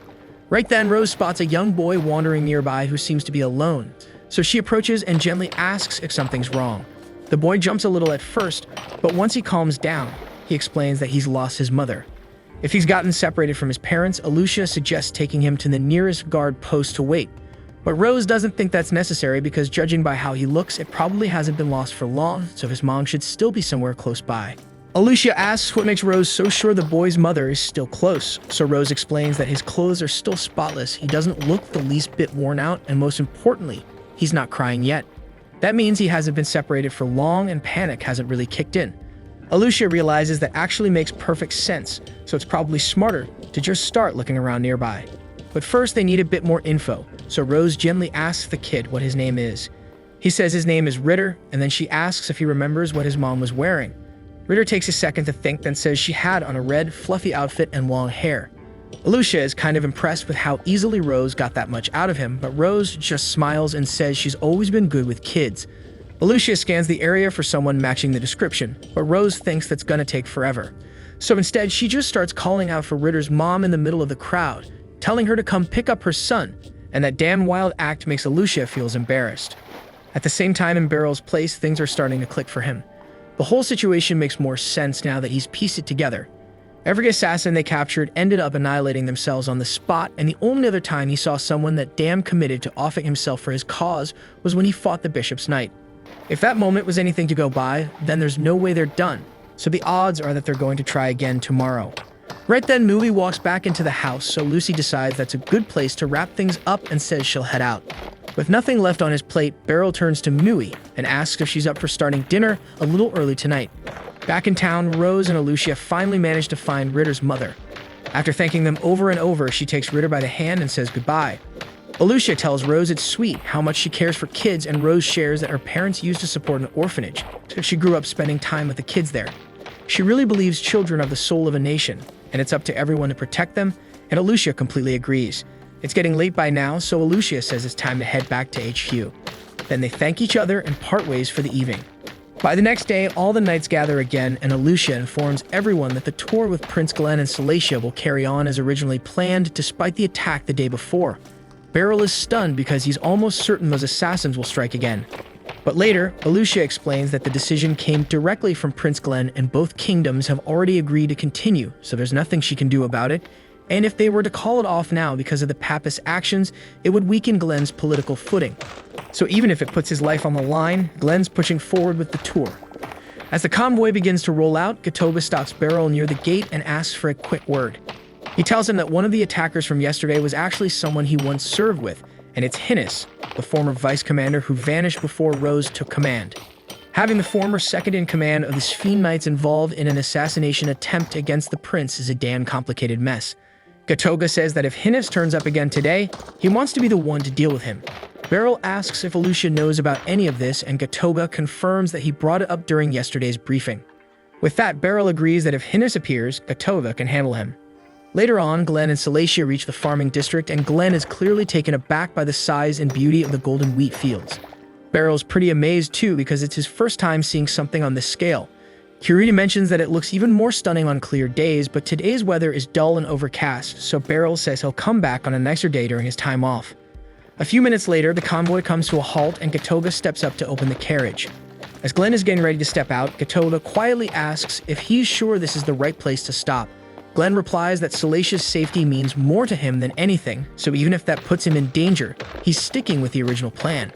Speaker 1: Right then, Rose spots a young boy wandering nearby who seems to be alone, so she approaches and gently asks if something's wrong. The boy jumps a little at first, but once he calms down, he explains that he's lost his mother. If he's gotten separated from his parents, Alucia suggests taking him to the nearest guard post to wait. But Rose doesn't think that's necessary because judging by how he looks, it probably hasn't been lost for long, so his mom should still be somewhere close by. Alucia asks what makes Rose so sure the boy's mother is still close, so Rose explains that his clothes are still spotless, he doesn't look the least bit worn out, and most importantly, he's not crying yet. That means he hasn't been separated for long and panic hasn't really kicked in. Alucia realizes that actually makes perfect sense, so it's probably smarter to just start looking around nearby. But first they need a bit more info, so Rose gently asks the kid what his name is. He says his name is Ritter, and then she asks if he remembers what his mom was wearing. Ritter takes a second to think, then says she had on a red, fluffy outfit and long hair. Alucia is kind of impressed with how easily Rose got that much out of him, but Rose just smiles and says she's always been good with kids. Alucia scans the area for someone matching the description, but Rose thinks that's gonna take forever. So instead, she just starts calling out for Ritter's mom in the middle of the crowd, telling her to come pick up her son, and that damn wild act makes Alucia feels embarrassed. At the same time, in Beryl's place, things are starting to click for him. The whole situation makes more sense now that he's pieced it together. Every assassin they captured ended up annihilating themselves on the spot, and the only other time he saw someone that damn committed to offing himself for his cause was when he fought the Bishop's Knight. If that moment was anything to go by, then there's no way they're done, so the odds are that they're going to try again tomorrow. Right then, Mui walks back into the house, so Lucy decides that's a good place to wrap things up and says she'll head out. With nothing left on his plate, Beryl turns to Mui and asks if she's up for starting dinner a little early tonight. Back in town, Rose and Alucia finally manage to find Ritter's mother. After thanking them over and over, she takes Ritter by the hand and says goodbye. Alucia tells Rose it's sweet how much she cares for kids, and Rose shares that her parents used to support an orphanage, so she grew up spending time with the kids there. She really believes children are the soul of a nation, and it's up to everyone to protect them, and Alucia completely agrees. It's getting late by now, so Alucia says it's time to head back to HQ. Then they thank each other and part ways for the evening. By the next day, all the knights gather again, and Alucia informs everyone that the tour with Prince Glenn and Salacia will carry on as originally planned despite the attack the day before. Beryl is stunned because he's almost certain those assassins will strike again. But later, Alucia explains that the decision came directly from Prince Glenn and both kingdoms have already agreed to continue, so there's nothing she can do about it. And if they were to call it off now because of the Papist actions, it would weaken Glenn's political footing. So even if it puts his life on the line, Glenn's pushing forward with the tour. As the convoy begins to roll out, Gatoba stops Beryl near the gate and asks for a quick word. He tells him that one of the attackers from yesterday was actually someone he once served with, and it's Hinnis, the former vice commander who vanished before Rose took command. Having the former second-in-command of the Sphene Knights involved in an assassination attempt against the prince is a damn complicated mess. Gatoga says that if Hinnis turns up again today, he wants to be the one to deal with him. Beryl asks if Alucia knows about any of this, and Gatoga confirms that he brought it up during yesterday's briefing. With that, Beryl agrees that if Hinnis appears, Gatoga can handle him. Later on, Glenn and Salacia reach the farming district, and Glenn is clearly taken aback by the size and beauty of the golden wheat fields. Beryl's pretty amazed too because it's his first time seeing something on this scale. Kurita mentions that it looks even more stunning on clear days, but today's weather is dull and overcast, so Beryl says he'll come back on a nicer day during his time off. A few minutes later, the convoy comes to a halt and Gatoga steps up to open the carriage. As Glenn is getting ready to step out, Gatoga quietly asks if he's sure this is the right place to stop. Glenn replies that Salacia's safety means more to him than anything, so even if that puts him in danger, he's sticking with the original plan.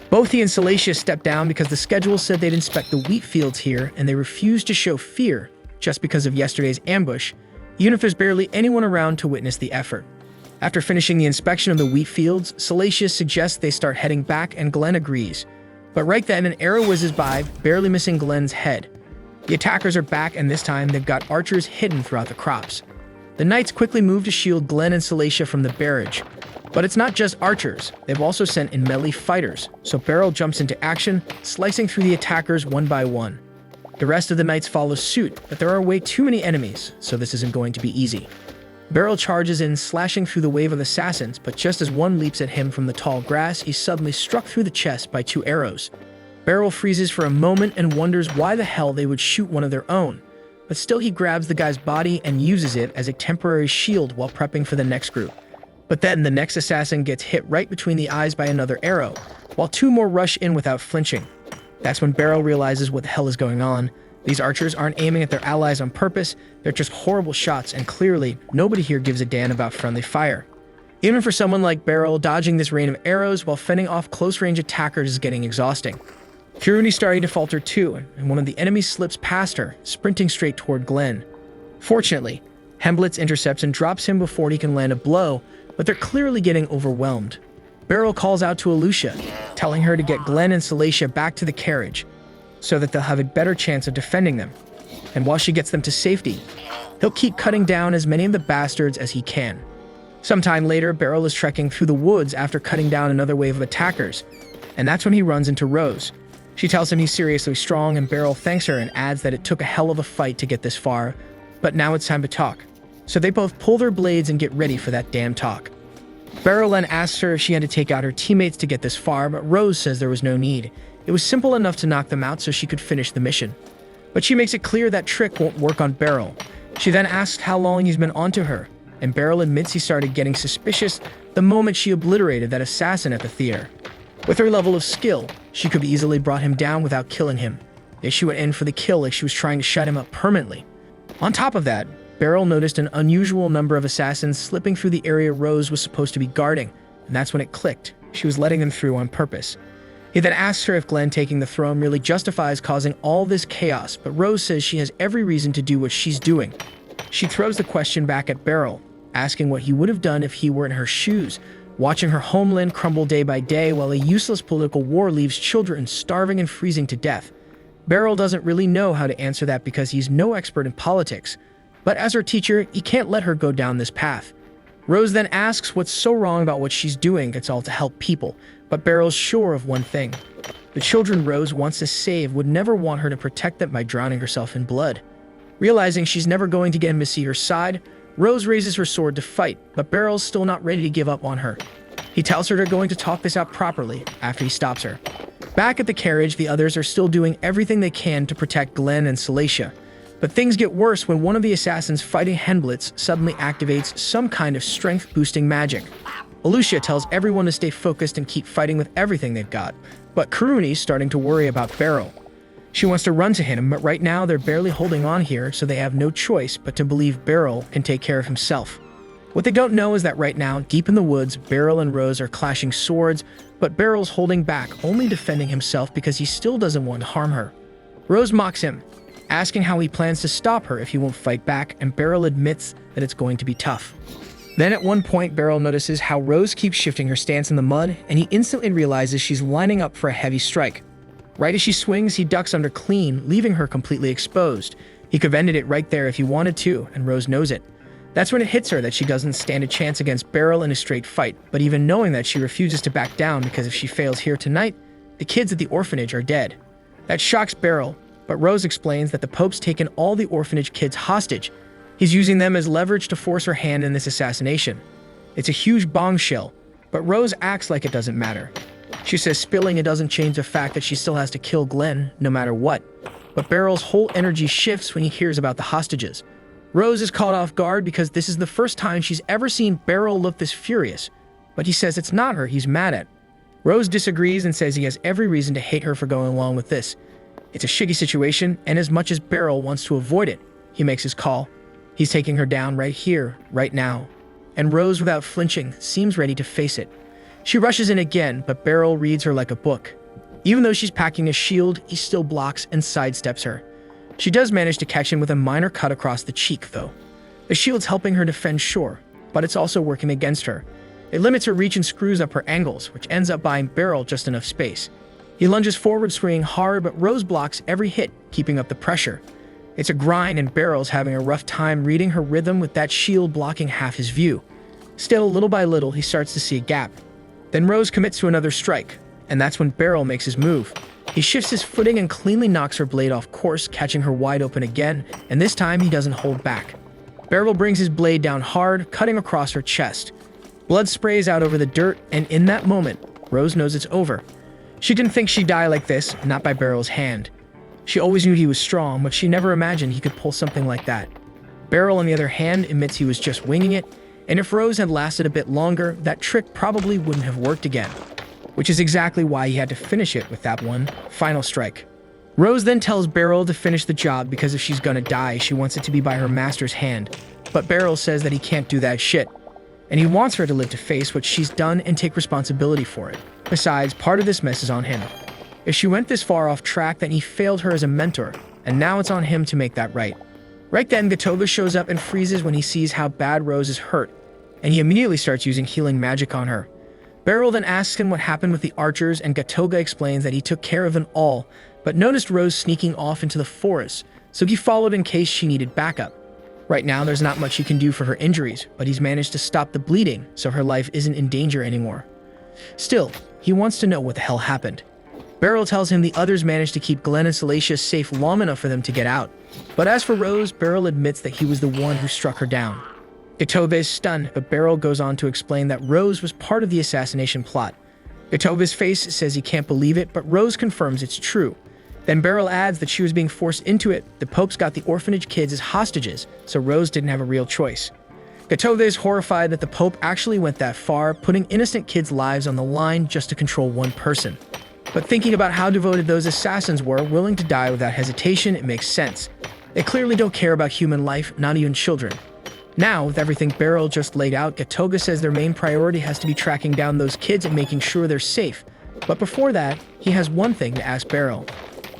Speaker 1: Both he and Salacia step down because the schedule said they'd inspect the wheat fields here, and they refuse to show fear just because of yesterday's ambush, even if there's barely anyone around to witness the effort. After finishing the inspection of the wheat fields, Salacious suggests they start heading back and Glenn agrees. But right then, an arrow whizzes by, barely missing Glenn's head. The attackers are back, and this time they've got archers hidden throughout the crops. The knights quickly move to shield Glenn and Salacia from the barrage. But it's not just archers, they've also sent in melee fighters, so Beryl jumps into action, slicing through the attackers one by one. The rest of the knights follow suit, but there are way too many enemies, so this isn't going to be easy. Beryl charges in, slashing through the wave of assassins, but just as one leaps at him from the tall grass, he's suddenly struck through the chest by 2 arrows. Beryl freezes for a moment and wonders why the hell they would shoot one of their own. But still he grabs the guy's body and uses it as a temporary shield while prepping for the next group. But then the next assassin gets hit right between the eyes by another arrow, while 2 more rush in without flinching. That's when Beryl realizes what the hell is going on. These archers aren't aiming at their allies on purpose, they're just horrible shots, and clearly, nobody here gives a damn about friendly fire. Even for someone like Beryl, dodging this rain of arrows while fending off close-range attackers is getting exhausting. Kiruni's starting to falter too, and one of the enemies slips past her, sprinting straight toward Glenn. Fortunately, Hemblitz intercepts and drops him before he can land a blow, but they're clearly getting overwhelmed. Beryl calls out to Alucia, telling her to get Glenn and Salacia back to the carriage, so that they'll have a better chance of defending them. And while she gets them to safety, he'll keep cutting down as many of the bastards as he can. Sometime later, Beryl is trekking through the woods after cutting down another wave of attackers, and that's when he runs into Rose. She tells him he's seriously strong, and Beryl thanks her and adds that it took a hell of a fight to get this far, but now it's time to talk. So they both pull their blades and get ready for that damn talk. Beryl then asks her if she had to take out her teammates to get this far, but Rose says there was no need. It was simple enough to knock them out so she could finish the mission. But she makes it clear that trick won't work on Beryl. She then asks how long he's been onto her, and Beryl admits he started getting suspicious the moment she obliterated that assassin at the theater. With her level of skill, she could have easily brought him down without killing him. Yet she went in for the kill like she was trying to shut him up permanently. On top of that, Beryl noticed an unusual number of assassins slipping through the area Rose was supposed to be guarding, and that's when it clicked. She was letting them through on purpose. He then asks her if Glenn taking the throne really justifies causing all this chaos, but Rose says she has every reason to do what she's doing. She throws the question back at Beryl, asking what he would have done if he were in her shoes, watching her homeland crumble day by day while a useless political war leaves children starving and freezing to death. Beryl doesn't really know how to answer that because he's no expert in politics, but as her teacher, he can't let her go down this path. Rose then asks what's so wrong about what she's doing. It's all to help people, but Beryl's sure of one thing. The children Rose wants to save would never want her to protect them by drowning herself in blood. Realizing she's never going to get him to see her side, Rose raises her sword to fight, but Beryl's still not ready to give up on her. He tells her they're going to talk this out properly after he stops her. Back at the carriage, the others are still doing everything they can to protect Glenn and Salacia. But things get worse when one of the assassins fighting Hemblitz suddenly activates some kind of strength-boosting magic. Alucia tells everyone to stay focused and keep fighting with everything they've got, but Kiruni's starting to worry about Beryl. She wants to run to him, but right now they're barely holding on here, so they have no choice but to believe Beryl can take care of himself. What they don't know is that right now, deep in the woods, Beryl and Rose are clashing swords, but Beryl's holding back, only defending himself because he still doesn't want to harm her. Rose mocks him, asking how he plans to stop her if he won't fight back, and Beryl admits that it's going to be tough. Then at one point, Beryl notices how Rose keeps shifting her stance in the mud, and he instantly realizes she's lining up for a heavy strike. Right as she swings, he ducks under clean, leaving her completely exposed. He could have ended it right there if he wanted to, and Rose knows it. That's when it hits her that she doesn't stand a chance against Beryl in a straight fight, but even knowing that, she refuses to back down because if she fails here tonight, the kids at the orphanage are dead. That shocks Beryl, but Rose explains that the Pope's taken all the orphanage kids hostage. He's using them as leverage to force her hand in this assassination. It's a huge bombshell, but Rose acts like it doesn't matter. She says spilling it doesn't change the fact that she still has to kill Glenn, no matter what. But Beryl's whole energy shifts when he hears about the hostages. Rose is caught off guard because this is the first time she's ever seen Beryl look this furious, but he says it's not her he's mad at. Rose disagrees and says he has every reason to hate her for going along with this. It's a shitty situation, and as much as Beryl wants to avoid it, he makes his call. He's taking her down right here, right now. And Rose, without flinching, seems ready to face it. She rushes in again, but Beryl reads her like a book. Even though she's packing a shield, he still blocks and sidesteps her. She does manage to catch him with a minor cut across the cheek, though. The shield's helping her defend sure, but it's also working against her. It limits her reach and screws up her angles, which ends up buying Beryl just enough space. He lunges forward, swinging hard, but Rose blocks every hit, keeping up the pressure. It's a grind, and Beryl's having a rough time reading her rhythm with that shield blocking half his view. Still, little by little, he starts to see a gap. Then Rose commits to another strike, and that's when Beryl makes his move. He shifts his footing and cleanly knocks her blade off course, catching her wide open again, and this time he doesn't hold back. Beryl brings his blade down hard, cutting across her chest. Blood sprays out over the dirt, and in that moment, Rose knows it's over. She didn't think she'd die like this, not by Beryl's hand. She always knew he was strong, but she never imagined he could pull something like that. Beryl, on the other hand, admits he was just winging it, and if Rose had lasted a bit longer, that trick probably wouldn't have worked again. Which is exactly why he had to finish it with that one final strike. Rose then tells Beryl to finish the job because if she's gonna die, she wants it to be by her master's hand. But Beryl says that he can't do that shit, and he wants her to live to face what she's done and take responsibility for it. Besides, part of this mess is on him. If she went this far off track, then he failed her as a mentor, and now it's on him to make that right. Right then, Gotova shows up and freezes when he sees how bad Rose is hurt, and he immediately starts using healing magic on her. Beryl then asks him what happened with the archers, and Gotova explains that he took care of them all, but noticed Rose sneaking off into the forest, so he followed in case she needed backup. Right now, there's not much he can do for her injuries, but he's managed to stop the bleeding, so her life isn't in danger anymore. Still, he wants to know what the hell happened. Beryl tells him the others managed to keep Glenn and Salacia safe long enough for them to get out. But as for Rose, Beryl admits that he was the one who struck her down. Gotova is stunned, but Beryl goes on to explain that Rose was part of the assassination plot. Gotova's face says he can't believe it, but Rose confirms it's true. Then Beryl adds that she was being forced into it. The Pope's got the orphanage kids as hostages, so Rose didn't have a real choice. Gotova is horrified that the Pope actually went that far, putting innocent kids' lives on the line just to control one person. But thinking about how devoted those assassins were, willing to die without hesitation, it makes sense. They clearly don't care about human life, not even children. Now, with everything Beryl just laid out, Gotova says their main priority has to be tracking down those kids and making sure they're safe. But before that, he has one thing to ask Beryl.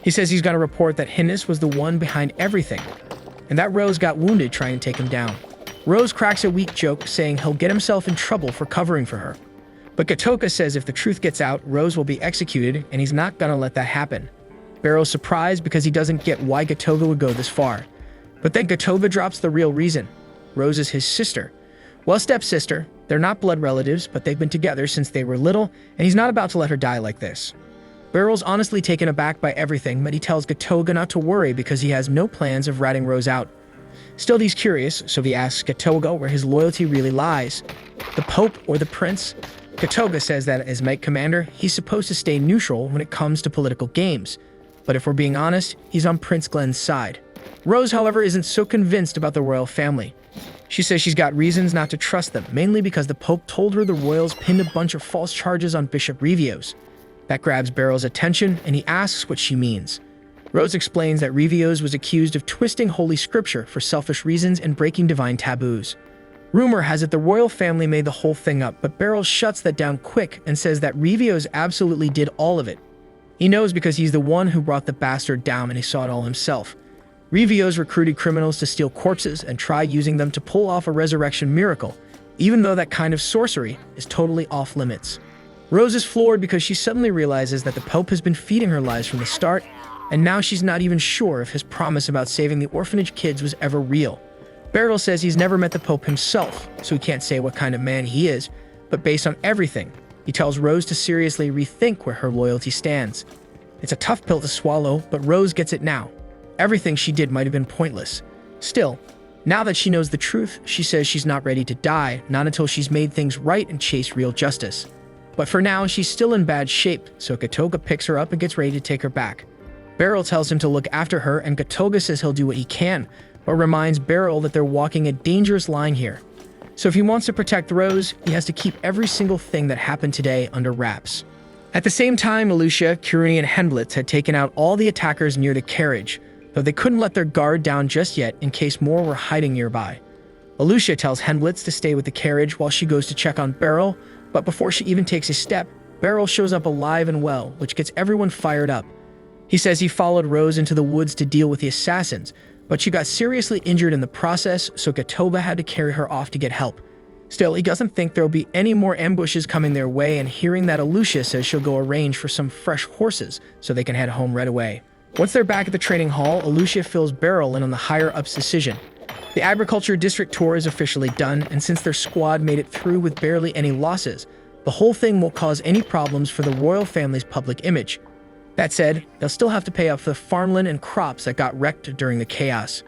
Speaker 1: He says he's got to report that Hinnis was the one behind everything, and that Rose got wounded trying to take him down. Rose cracks a weak joke, saying he'll get himself in trouble for covering for her. But Gotova says if the truth gets out, Rose will be executed, and he's not gonna let that happen. Beryl's surprised because he doesn't get why Gotova would go this far. But then Gotova drops the real reason. Rose is his sister. Well, stepsister. They're not blood relatives, but they've been together since they were little, and he's not about to let her die like this. Beryl's honestly taken aback by everything, but he tells Gotova not to worry because he has no plans of ratting Rose out. Still, he's curious, so he asks Gotova where his loyalty really lies. The Pope or the Prince? Gotova says that as Knight Commander, he's supposed to stay neutral when it comes to political games. But if we're being honest, he's on Prince Glenn's side. Rose, however, isn't so convinced about the royal family. She says she's got reasons not to trust them, mainly because the Pope told her the royals pinned a bunch of false charges on Bishop Revios. That grabs Beryl's attention, and he asks what she means. Rose explains that Revios was accused of twisting holy scripture for selfish reasons and breaking divine taboos. Rumor has it the royal family made the whole thing up, but Beryl shuts that down quick and says that Revios absolutely did all of it. He knows because he's the one who brought the bastard down and he saw it all himself. Revios recruited criminals to steal corpses and try using them to pull off a resurrection miracle, even though that kind of sorcery is totally off limits. Rose is floored because she suddenly realizes that the Pope has been feeding her lies from the start, and now she's not even sure if his promise about saving the orphanage kids was ever real. Beryl says he's never met the Pope himself, so he can't say what kind of man he is, but based on everything, he tells Rose to seriously rethink where her loyalty stands. It's a tough pill to swallow, but Rose gets it now. Everything she did might have been pointless. Still, now that she knows the truth, she says she's not ready to die, not until she's made things right and chased real justice. But for now, she's still in bad shape, so Gotova picks her up and gets ready to take her back. Beryl tells him to look after her, and Gotova says he'll do what he can, but reminds Beryl that they're walking a dangerous line here. So if he wants to protect Rose, he has to keep every single thing that happened today under wraps. At the same time, Alicia, Kiruni, and Henblitz had taken out all the attackers near the carriage, though they couldn't let their guard down just yet in case more were hiding nearby. Alicia tells Henblitz to stay with the carriage while she goes to check on Beryl, but before she even takes a step, Beryl shows up alive and well, which gets everyone fired up. He says he followed Rose into the woods to deal with the assassins, but she got seriously injured in the process, so Gotova had to carry her off to get help. Still, he doesn't think there'll be any more ambushes coming their way, and hearing that Alucia says she'll go arrange for some fresh horses so they can head home right away. Once they're back at the training hall, Alucia fills Beryl in on the higher-ups' decision. The Agriculture District tour is officially done, and since their squad made it through with barely any losses, the whole thing won't cause any problems for the royal family's public image. That said, they'll still have to pay up for the farmland and crops that got wrecked during the chaos.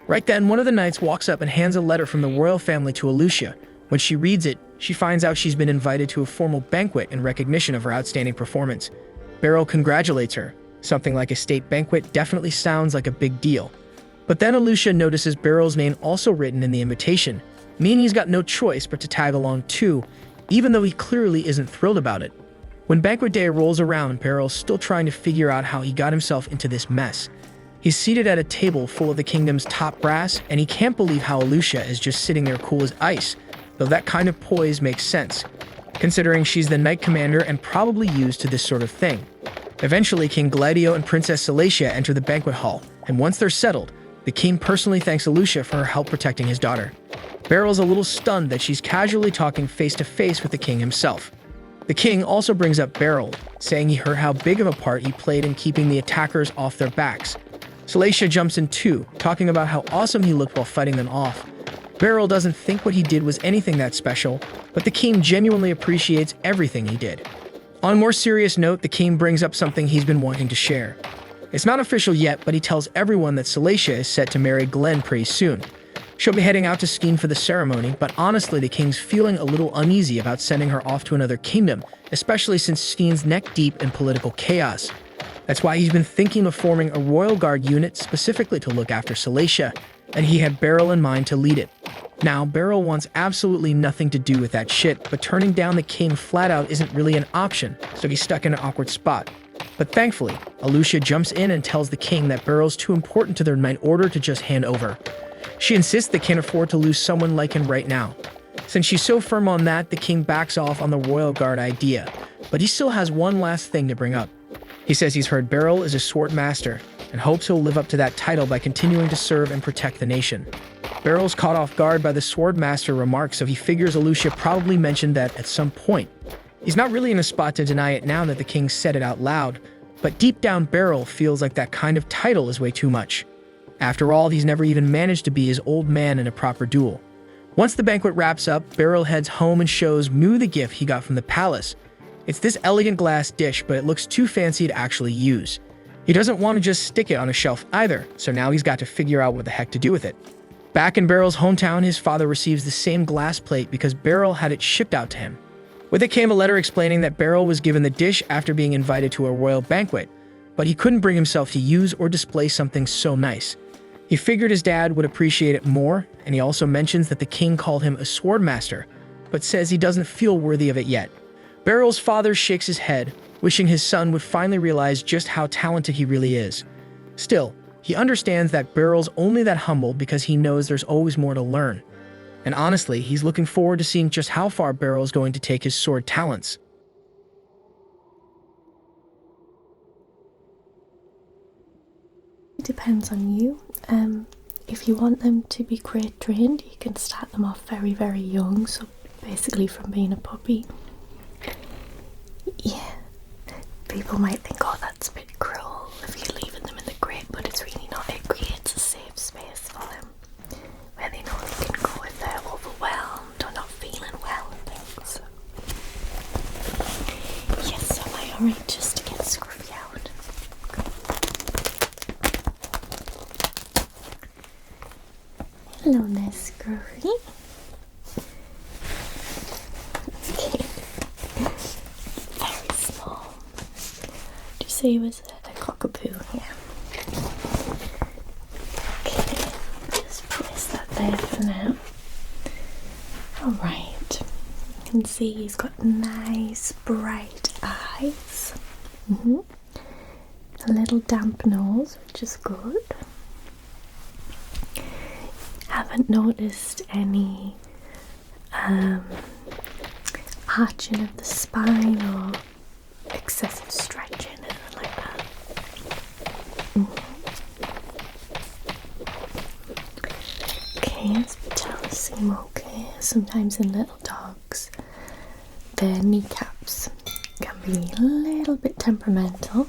Speaker 1: Right then, one of the knights walks up and hands a letter from the royal family to Alucia. When she reads it, she finds out she's been invited to a formal banquet in recognition of her outstanding performance. Beryl congratulates her. Something like a state banquet definitely sounds like a big deal. But then Alucia notices Beryl's name also written in the invitation, meaning he's got no choice but to tag along too, even though he clearly isn't thrilled about it. When banquet day rolls around, Beryl's still trying to figure out how he got himself into this mess. He's seated at a table full of the kingdom's top brass, and he can't believe how Alucia is just sitting there cool as ice, though that kind of poise makes sense, considering she's the knight commander and probably used to this sort of thing. Eventually, King Gladio and Princess Salacia enter the banquet hall, and once they're settled, the king personally thanks Alucia for her help protecting his daughter. Beryl's a little stunned that she's casually talking face-to-face with the king himself. The king also brings up Beryl, saying he heard how big of a part he played in keeping the attackers off their backs. Salacia jumps in too, talking about how awesome he looked while fighting them off. Beryl doesn't think what he did was anything that special, but the king genuinely appreciates everything he did. On a more serious note, the king brings up something he's been wanting to share. It's not official yet, but he tells everyone that Salacia is set to marry Glenn pretty soon. She'll be heading out to Skeen for the ceremony, but honestly, the king's feeling a little uneasy about sending her off to another kingdom, especially since Skeen's neck-deep in political chaos. That's why he's been thinking of forming a royal guard unit specifically to look after Salacia, and he had Beryl in mind to lead it. Now, Beryl wants absolutely nothing to do with that shit, but turning down the king flat out isn't really an option, so he's stuck in an awkward spot. But thankfully, Alucia jumps in and tells the king that Beryl's too important to their knight order to just hand over. She insists they can't afford to lose someone like him right now. Since she's so firm on that, the king backs off on the royal guard idea, but he still has one last thing to bring up. He says he's heard Beryl is a sword master, and hopes he'll live up to that title by continuing to serve and protect the nation. Beryl's caught off guard by the sword master remark, so he figures Alucia probably mentioned that at some point. He's not really in a spot to deny it now that the king said it out loud, but deep down Beryl feels like that kind of title is way too much. After all, he's never even managed to be his old man in a proper duel. Once the banquet wraps up, Beryl heads home and shows Moo the gift he got from the palace. It's this elegant glass dish, but it looks too fancy to actually use. He doesn't want to just stick it on a shelf either, so now he's got to figure out what the heck to do with it. Back in Beryl's hometown, his father receives the same glass plate because Beryl had it shipped out to him. With it came a letter explaining that Beryl was given the dish after being invited to a royal banquet, but he couldn't bring himself to use or display something so nice. He figured his dad would appreciate it more, and he also mentions that the king called him a sword master, but says he doesn't feel worthy of it yet. Beryl's father shakes his head, wishing his son would finally realize just how talented he really is. Still, he understands that Beryl's only that humble because he knows there's always more to learn. And honestly, he's looking forward to seeing just how far Beryl's going to take his sword talents.
Speaker 2: It depends on you. If you want them to be grade trained, you can start them off very, very young, so basically from being a puppy. Yeah, people might think, oh, that's a bit cruel if you're leaving them in the grate, but it's really not. It creates a safe space for them where they know they can go if they're overwhelmed or not feeling well and things. Yes, am I alright just to get scruffy out? Hello there, Scruffy. Okay. Very small. Did you say it was a cockapoo? Yeah. Okay, just place that there for now. Alright. You can see he's got nice bright eyes. A little damp nose, which is good. Haven't noticed any arching of the spine or excessive stretching, anything like that. Okay, his patella seem okay. His sometimes in little dogs, their kneecaps can be a little bit temperamental.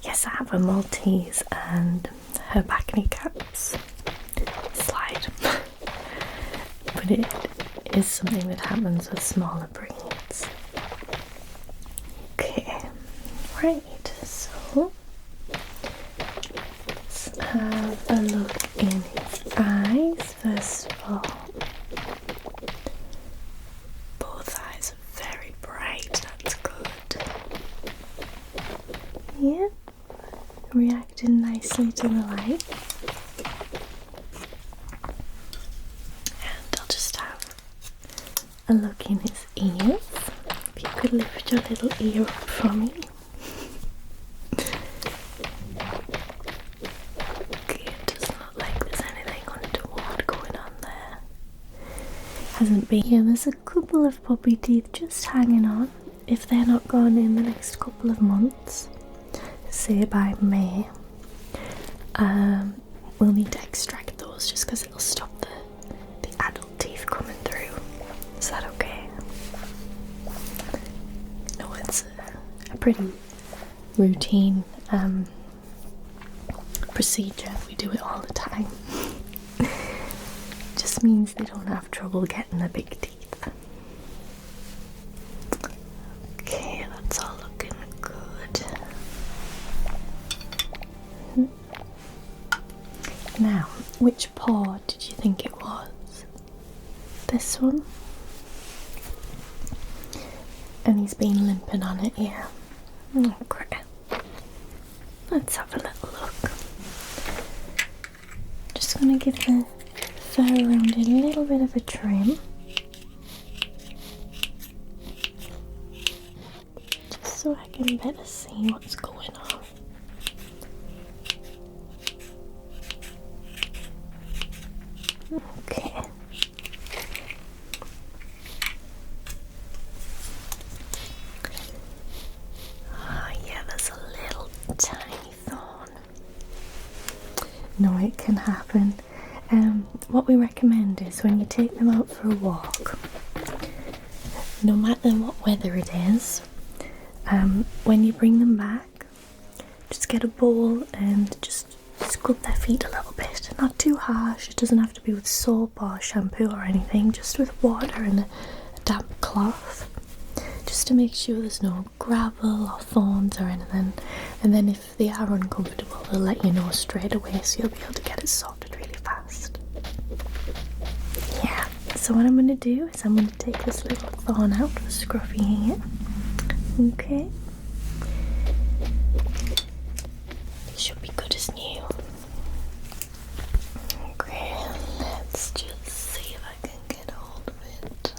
Speaker 2: Yes, I have a Maltese and her back kneecaps slide. But it is something that happens with smaller breeds. Okay, right, so let's have a look in his eyes first of all. Both eyes are very bright, that's good. Yeah, reacting nicely to the light. And I'll just have a look in his ears. If you could lift your little ear up for me. Okay, it does not like there's anything untoward going on there. Hasn't been here. There's a couple of puppy teeth just hanging on. If they're not gone in the next couple of months, say by May, we'll need to extract those just because it'll stop the adult teeth coming through. Is that okay? No, it's a pretty routine procedure. We do it all the time. Just means they don't have trouble getting the big teeth. Okay, that's all looking good. Now, which paw did you think it was? This one? And he's been limping on it, yeah. Okay. Let's have a little look. Just gonna give the fur around it a little bit of a trim. Just so I can better see what's going on. Okay. Yeah, there's a little tiny thorn. No, it can happen. What we recommend is when you take them out for a walk, no matter what weather it is, when you bring them back, just get a bowl and just scrub their feet a little bit. Not too harsh, it doesn't have to be with soap or shampoo or anything, just with water and a damp cloth, just to make sure there's no gravel or thorns or anything. And then if they are uncomfortable, they'll let you know straight away, so you'll be able to get it sorted really fast. Yeah, so what I'm going to do is I'm going to take this little thorn out of Scruffy here. Okay. It should be good as new. Okay, let's just see if I can get hold of it.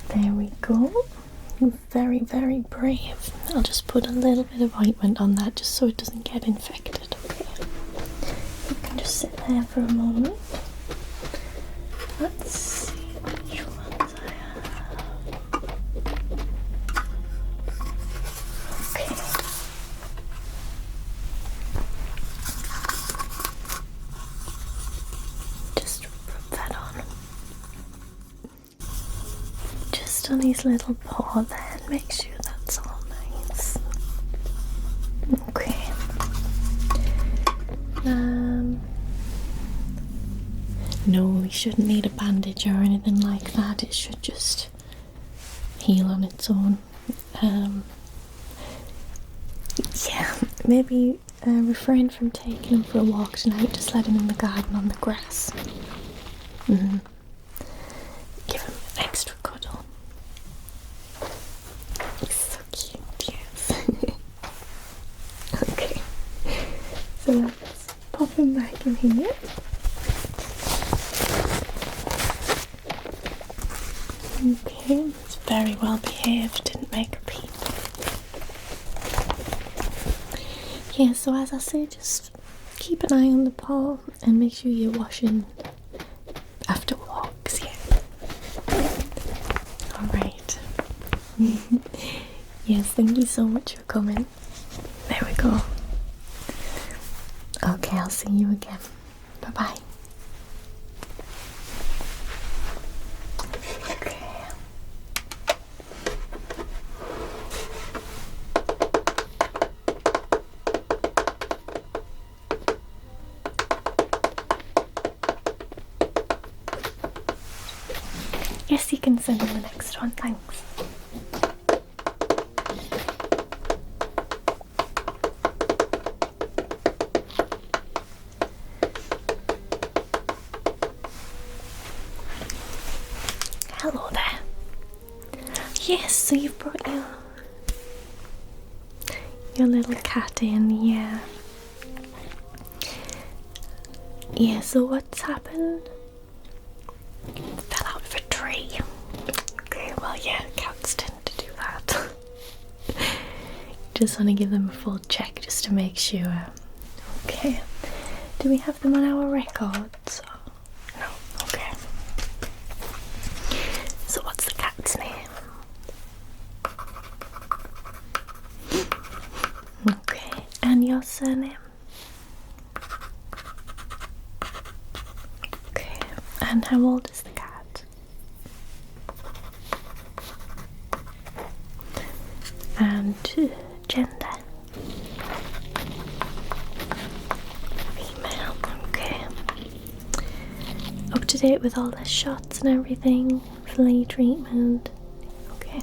Speaker 2: There we go. Very, very brave. I'll just put a little bit of ointment on that just so it doesn't get infected. Okay. You can just sit there for a moment. Let's see which ones I have. Okay. Just rub that on. Just on his little paw there, and make sure that's all nice. Okay. No, we shouldn't need a bandage or anything like that. It should just heal on its own. Yeah, maybe refrain from taking him for a walk tonight. Just let him in the garden on the grass. Give him an extra cuddle. He's so cute, yes. Okay, so let's pop him back in here. Okay, it's very well behaved, didn't make a peep. Yeah, so as I say, just keep an eye on the paw and make sure you're washing after walks, yeah. Alright. Yes, thank you so much for coming. There we go. I'll see you again. Bye bye. Okay. Yes, you can send in the next one, thanks. Hello there. Yes, so you've brought your little cat in, yeah. Yeah, so what's happened? Fell out of a tree. Okay, well yeah, cats tend to do that. Just want to give them a full check just to make sure. Okay. Do we have them on our records? No. Okay. So what's the cat's name? Okay. And your surname? Okay. And how old is the cat? And gender? Female. Okay. Up to date with all the shots and everything? Flea treatment? Okay.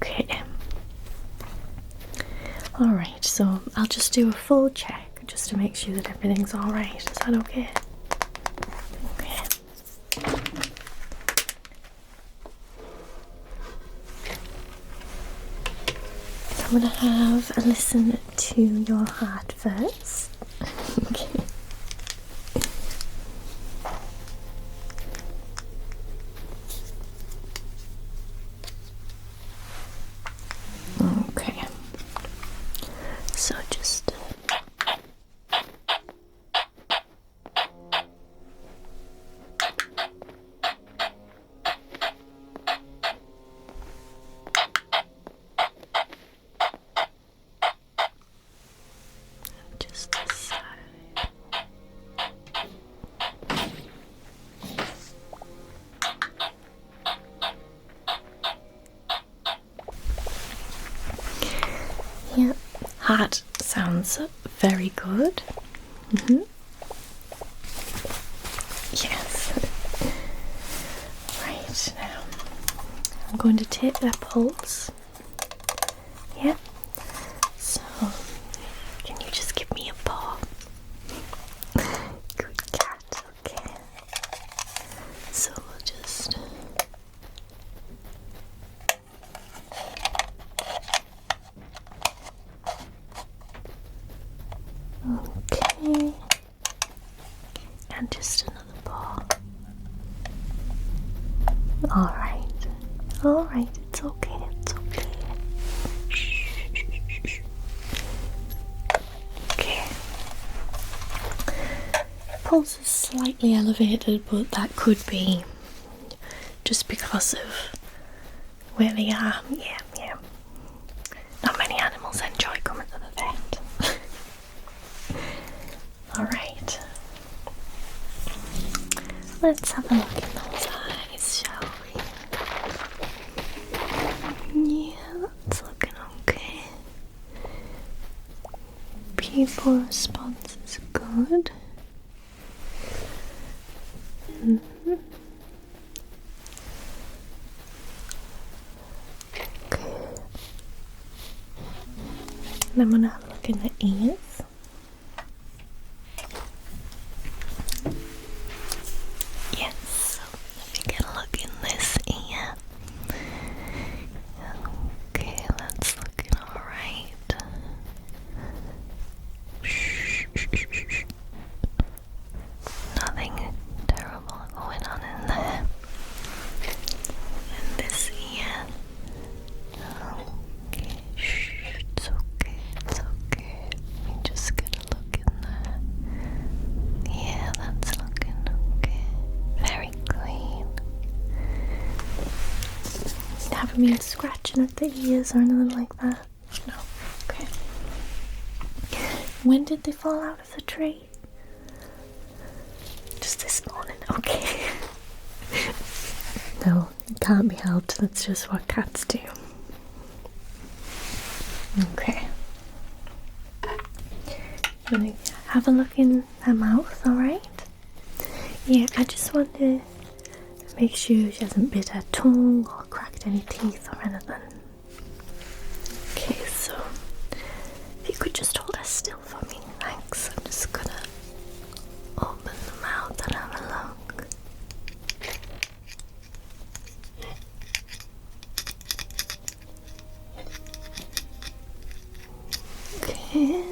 Speaker 2: Okay. Alright, so I'll just do a full check just to make sure that everything's alright. Is that okay? Okay. So I'm gonna have a listen to your heart first. Okay. Okay. So just this side. Yep, heart sounds very good. Yes. Right, now I'm going to take their pulse. Yeah. So, can you just give me a paw? Good cat, okay. So we'll just okay. And just another paw. Alright. Alright, it's okay, it's okay. Okay. Pulse is slightly elevated, but that could be just because of where they are. Yeah, yeah. Not many animals enjoy coming to the vet. Alright. Let's have a look in those eyes, shall we? Yeah, that's looking okay. Pupil response is good. Okay. And I'm gonna have a look in the ears. Yes, so if you can look in this ear. Okay, that's looking alright. Nothing terrible going on in there. And this ear. Okay, it's okay, it's okay. We just gotta look in there. Yeah, that's looking okay. Very clean. Haven't been scratching at the ears or anything like that? No. Okay. When did they fall out of the tree? Just this morning, okay. No, it can't be helped, that's just what cats do. Okay. I'm gonna have a look in her mouth, alright? Yeah, I just want to make sure she hasn't bit her tongue or cracked any teeth or anything. Okay, so if you could just hold her still for me, thanks. I'm just gonna open the mouth and have a look. Okay.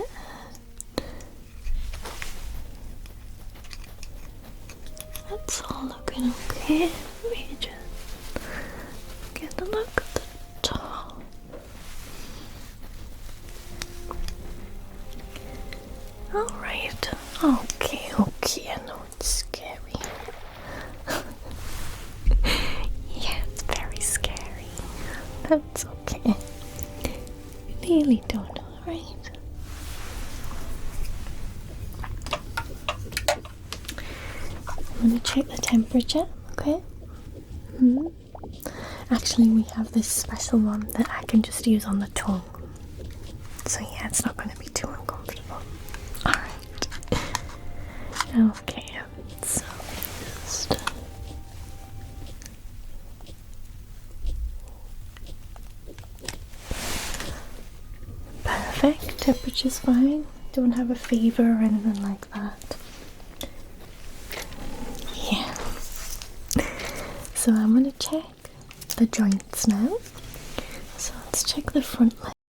Speaker 2: That's all looking okay. Let me just get a look at the top. Alright. Okay, I know it's scary. Yeah, it's very scary. That's okay. You nearly done, alright? I'm going to check the temperature, okay? Actually, we have this special one that I can just use on the tongue. So yeah, it's not going to be too uncomfortable. Alright. Okay, so just... Perfect, temperature's fine. Don't have a fever or anything like that. Yeah. So I'm going to check the joints now. So let's check the front leg.